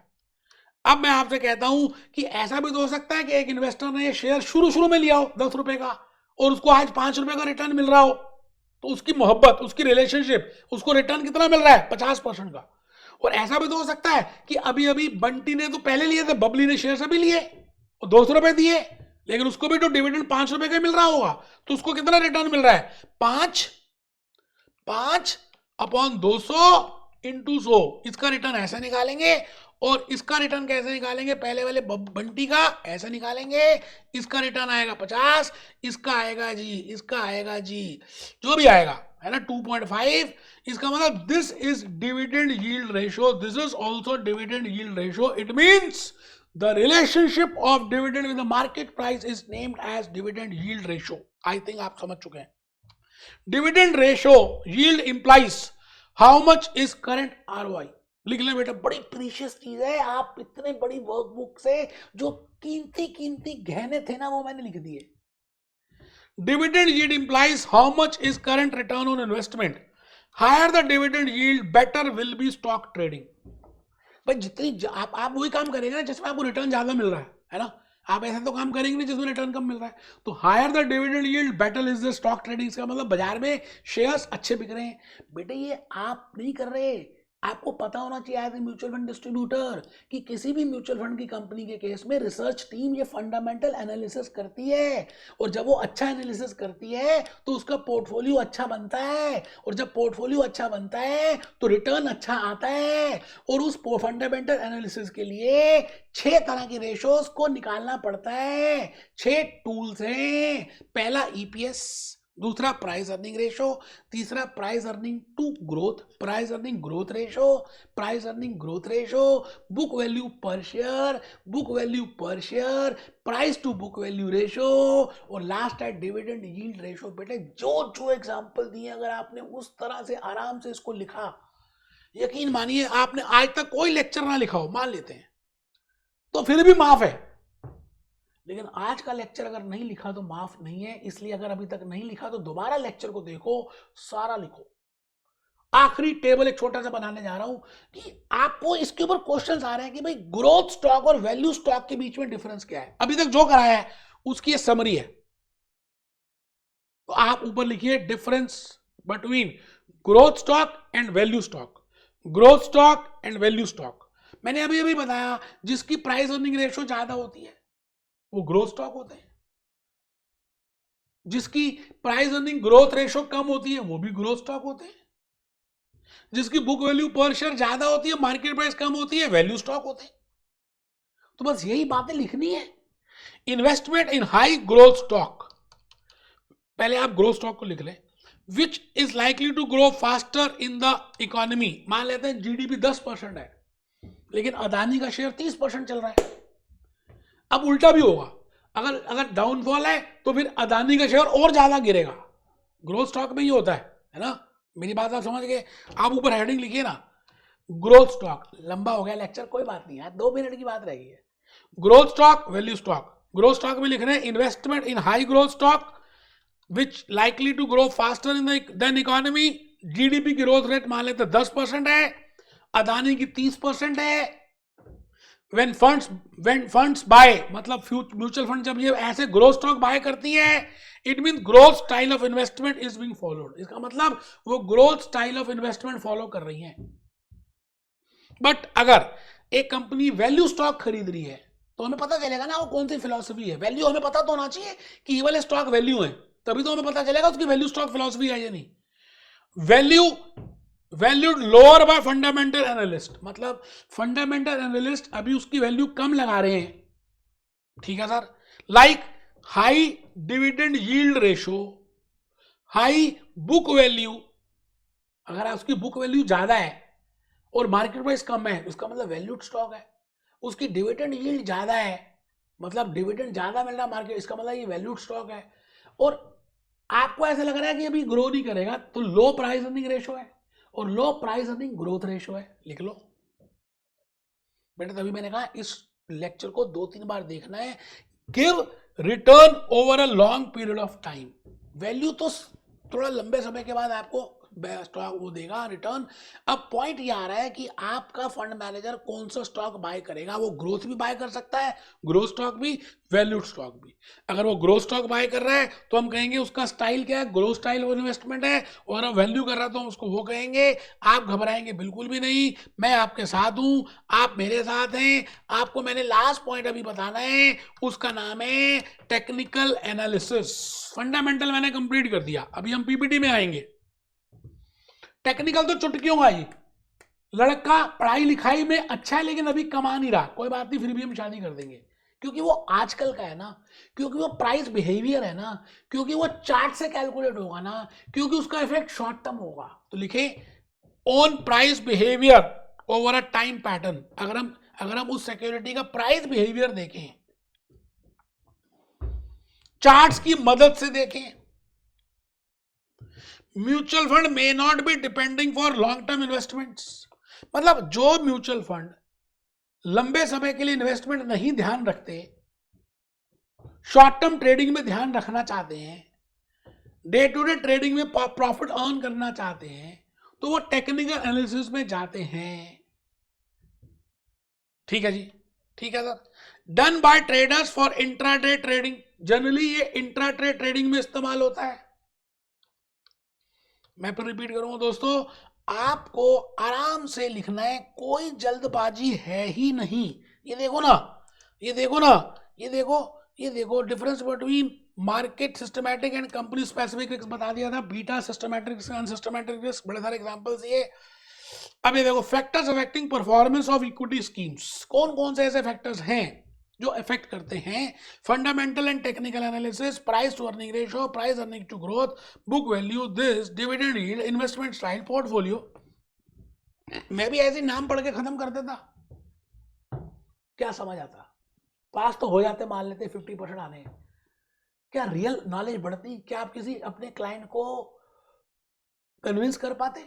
अब मैं आपसे कहता हूं कि ऐसा भी तो हो सकता है कि एक इन्वेस्टर ने ये शेयर शुरू में लिया हो 10 रुपए का और उसको आज 5 रुपए का रिटर्न मिल रहा हो, तो उसकी मोहब्बत, उसकी रिलेशनशिप, उसको रिटर्न कितना मिल रहा है 50% का। और ऐसा भी तो हो सकता है कि अभी अभी बंटी ने तो पहले लिए थे, बबली ने शेयर अभी लिए और 200 रुपए दिए, लेकिन उसको भी तो डिविडेंड 5 रुपए का मिल रहा होगा, तो उसको कितना रिटर्न मिल रहा है 5 अपॉन 200 इंटू 100। इसका रिटर्न ऐसा निकालेंगे और इसका रिटर्न कैसे निकालेंगे, पहले वाले बंटी का ऐसा निकालेंगे, इसका रिटर्न आएगा 50, इसका आएगा जी, इसका आएगा जी, जो भी आएगा है ना 2.5। इसका मतलब this is dividend yield ratio, this is also dividend yield ratio. It means the relationship of dividend with the market price is named as dividend yield ratio. I think आप समझ चुके हैं। dividend ratio yield implies how much is current ROI। लिख लें बेटा, बड़ी precious चीज है। आप इतने बड़ी वर्कबुक से जो कीमती गहने थे ना वो मैंने लिख दिए। dividend yield implies how much is current return on investment। higher the dividend yield better will be stock trading। भाई जितनी आप वही काम करेंगे ना जिसमें आपको रिटर्न ज्यादा मिल रहा है ना। आप ऐसा तो काम करेंगे नहीं जिसमें रिटर्न कम मिल रहा है। तो higher the dividend yield better is the stock trading. का मतलब बाजार में शेयर्स अच्छे बिक रहे हैं। बेटे ये आप नहीं कर रहे, आपको पता होना चाहिए as a mutual fund distributor कि किसी भी म्यूचुअल फंड की कंपनी के केस में रिसर्च टीम ये फंडामेंटल एनालिसिस करती है, और जब वो अच्छा एनालिसिस करती है तो उसका पोर्टफोलियो अच्छा बनता है, और जब पोर्टफोलियो अच्छा बनता है तो रिटर्न अच्छा आता है। और उस फंडामेंटल एनालिसिस के लिए 6 तरह की रेशोज को निकालना पड़ता है। 6 टूल्स हैं। पहला ईपीएस, दूसरा प्राइस अर्निंग रेशो, तीसरा price earning to growth, price earning growth ratio, price earning growth ratio, book value per share, book value per share, price to book value ratio, और last है dividend yield ratio. बेटे जो जो example दिए अगर आपने उस तरह से आराम से इसको लिखा, यकीन मानिए आपने आज तक कोई लेक्चर ना लिखा हो, मान लेते हैं तो फिर भी माफ है, लेकिन आज का लेक्चर अगर नहीं लिखा तो माफ नहीं है। इसलिए अगर अभी तक नहीं लिखा तो दोबारा लेक्चर को देखो, सारा लिखो। आखिरी टेबल एक छोटा सा बनाने जा रहा हूं कि आपको इसके ऊपर क्वेश्चंस आ रहे हैं कि भाई ग्रोथ स्टॉक और वैल्यू स्टॉक के बीच में डिफरेंस क्या है। अभी तक जो कराया है उसकी समरी है, तो आप ऊपर लिखिए difference between growth stock and value stock, growth stock and value stock. मैंने अभी अभी बताया जिसकी प्राइस अर्निंग रेशियो ज्यादा होती है वो ग्रोथ स्टॉक होते हैं, जिसकी प्राइस अर्निंग ग्रोथ रेशो कम होती है वो भी ग्रोथ स्टॉक होते हैं, जिसकी बुक वैल्यू पर शेयर ज्यादा होती है, मार्केट प्राइस कम होती है, वैल्यू स्टॉक होते हैं। तो बस यही बातें लिखनी है। Investment in high growth stock, पहले आप ग्रोथ स्टॉक को लिख लें, which is likely to grow faster in the economy. मान लेते हैं जीडीपी 10% है लेकिन अदानी का शेयर 30% चल रहा है। अब उल्टा भी होगा, अगर डाउनफॉल है तो फिर अदानी का शेयर और ज्यादा गिरेगा। ग्रोथ स्टॉक में ये होता है ना। मेरी बात आप समझ गए। आप ऊपर हेडिंग लिखिए ना, ग्रोथ स्टॉक। लंबा हो गया लेक्चर, कोई बात नहीं यार, 2 मिनट की बात रह गई है। Growth stock, value stock. Growth stock में लिख रहे हैं investment in high growth stock which likely to grow faster in then economy. GDP की ग्रोथ रेट मान लेते 10% है, अदानी की 30% है। when funds buy, मतलब म्यूचुअल फंड जब ये ऐसे ग्रोथ स्टॉक बाय करती है, it mean growth style of investment is being followed. इसका मतलब वो growth style of investment follow कर रही हैं। बट अगर एक कंपनी वैल्यू स्टॉक खरीद रही है तो हमें पता चलेगा ना वो कौन सी फिलॉसफी है। वैल्यू हमें पता तो होना चाहिए कि ये वाले स्टॉक वैल्यू है, तभी तो हमें पता चलेगा उसकी वैल्यू स्टॉक फिलॉसफी है या नहीं। Valued lower bye fundamental analyst, मतलब फंडामेंटल एनालिस्ट अभी उसकी वैल्यू कम लगा रहे हैं, ठीक है sir. Like high dividend yield ratio, high book value. अगर उसकी बुक वैल्यू ज्यादा है और मार्केट प्राइस कम है, इसका मतलब वैल्यूड स्टॉक है। उसकी डिविडेंड यील्ड ज्यादा है, मतलब डिविडेंड ज्यादा मिल रहा मार्केट, इसका मतलब ये वैल्यूड स्टॉक है, और आपको ऐसा लग रहा है कि अभी ग्रो नहीं करेगा, तो लो प्राइस अर्निंग रेशो है और लो प्राइस अर्निंग ग्रोथ रेशो है, लिख लो बेटा। तभी मैंने कहा इस लेक्चर को 2-3 बार देखना है। Give return over a long period of time. Value तो थोड़ा लंबे समय के बाद आपको स्टॉक वो देगा रिटर्न। अब पॉइंट ये आ रहा है कि आपका फंड मैनेजर कौन सा स्टॉक बाय करेगा। वो ग्रोथ भी बाय कर सकता है, ग्रोथ स्टॉक भी, वैल्यूड स्टॉक भी। अगर वो ग्रोथ स्टॉक बाय कर रहा है तो हम कहेंगे उसका स्टाइल क्या है, ग्रोथ स्टाइल इन्वेस्टमेंट है। और अगर वैल्यू कर रहा है तो हम उसको वो कहेंगे। आप घबराएंगे बिल्कुल भी नहीं, मैं आपके साथ हूं, आप मेरे साथ हैं। आपको मैंने लास्ट पॉइंट अभी बताना है, उसका नाम है टेक्निकल एनालिसिस। फंडामेंटल मैंने कंप्लीट कर दिया, अभी हम पीपीटी में आएंगे। टेक्निकल तो चुटकियों का ही, लड़का पढ़ाई लिखाई में अच्छा है लेकिन अभी कमा नहीं रहा, कोई बात नहीं, फिर भी हम शादी कर देंगे, क्योंकि वो आजकल का है ना, क्योंकि वो प्राइस बिहेवियर है ना, क्योंकि वो चार्ट से कैलकुलेट होगा ना, क्योंकि उसका इफेक्ट शॉर्ट टर्म होगा। तो लिखे on price behaviour over a time pattern. अगर हम उस सिक्योरिटी का प्राइस बिहेवियर देखें, चार्ट्स की मदद से देखें। Mutual fund may not be depending for long term investments. मतलब जो म्यूचुअल फंड लंबे समय के लिए इन्वेस्टमेंट नहीं ध्यान रखते, शॉर्ट टर्म ट्रेडिंग में ध्यान रखना चाहते हैं, डे टू डे ट्रेडिंग में प्रॉफिट अर्न करना चाहते हैं, तो वो टेक्निकल एनालिसिस में जाते हैं। ठीक है जी, ठीक है sir. Done by traders for intraday trading. Generally ये इंट्राडे ट्रेडिंग में इस्तेमाल होता है। मैं फिर रिपीट करूंगा दोस्तों, आपको आराम से लिखना है, कोई जल्दबाजी है ही नहीं। ये देखो ना, ये देखो ना, ये देखो, ये देखो difference between market systematic and company specific risk बता दिया था, beta systematic risk, unsystematic risk, बड़े सारे एग्जांपल्स ये। अब ये देखो factors affecting performance of equity schemes. कौन कौन से ऐसे फैक्टर्स हैं जो अफेक्ट करते हैं? Fundamental and technical analysis, price to earning ratio, price earning to growth, book value, this dividend yield, investment style, portfolio. मैं भी ऐसे नाम पढ़ के खत्म कर देता, क्या समझ आता? पास तो हो जाते, मान लेते 50% आने। क्या रियल नॉलेज बढ़ती? क्या आप किसी अपने क्लाइंट को कन्विंस कर पाते?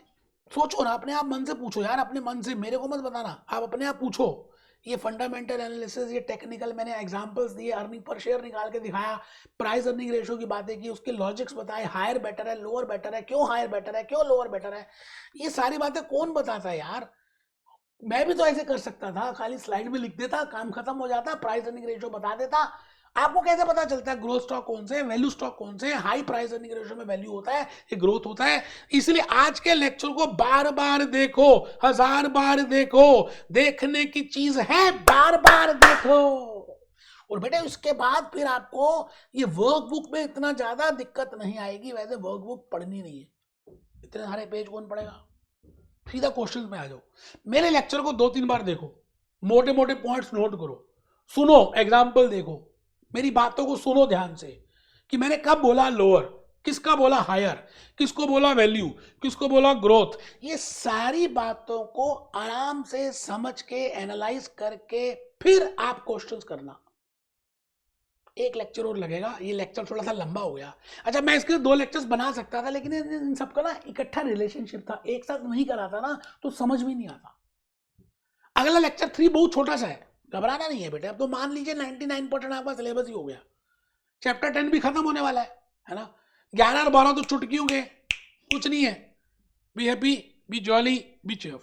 सोचो ना, अपने आप मन से पूछो यार, अपने मन से, मेरे को मत बताना, आप अपने आप पूछो। ये फंडामेंटल एनालिसिस, ये टेक्निकल, मैंने एग्जांपल्स दिए, अर्निंग पर शेयर निकाल के दिखाया, प्राइस अर्निंग रेशियो की बातें की, उसके लॉजिक्स बताए, हायर बेटर है, लोअर बेटर है, क्यों हायर बेटर है, क्यों लोअर बेटर है। ये सारी बातें कौन बताता है यार? मैं भी तो ऐसे कर सकता था, खाली स्लाइड में लिख देता, काम खत्म हो जाता, प्राइस अर्निंग रेशियो बता देता। आपको कैसे पता चलता है ग्रोथ स्टॉक कौन से है, वैल्यू स्टॉक कौन से है? हाई प्राइस अर्निंग रेशियो में वैल्यू होता है, ये ग्रोथ होता है। इसलिए आज के लेक्चर को बार बार देखो, 1000 बार देखो, देखने की चीज है, बार बार देखो। और बेटे उसके बाद फिर आपको ये वर्कबुक में इतना ज्यादा दिक्कत नहीं आएगी। वैसे वर्कबुक पढ़नी नहीं है, इतने सारे पेज कौन पढ़ेगा, सीधा क्वेश्चन में आ जाओ। मेरे लेक्चर को 2-3 बार देखो, मोटे मोटे पॉइंट्स नोट करो, सुनो, एग्जाम्पल देखो, मेरी बातों को सुनो ध्यान से कि मैंने कब बोला लोअर, किसका बोला हायर, किसको बोला वैल्यू, किसको बोला ग्रोथ। ये सारी बातों को आराम से समझ के एनालाइज करके फिर आप क्वेश्चंस करना। एक लेक्चर और लगेगा, ये लेक्चर थोड़ा सा लंबा हो गया। अच्छा, मैं इसके 2 लेक्चर्स बना सकता था, लेकिन इन सबका ना इकट्ठा रिलेशनशिप था, एक साथ नहीं कराता ना तो समझ में नहीं आता। अगला लेक्चर 3 बहुत छोटा सा है, घबराना नहीं है बेटे। अब तो मान लीजिए 99% आपका सिलेबस ही हो गया, चैप्टर 10 भी खत्म होने वाला है ना। 11 और 12 तो चुटकियों के, कुछ नहीं है। Be happy, B jolly, B cheerful.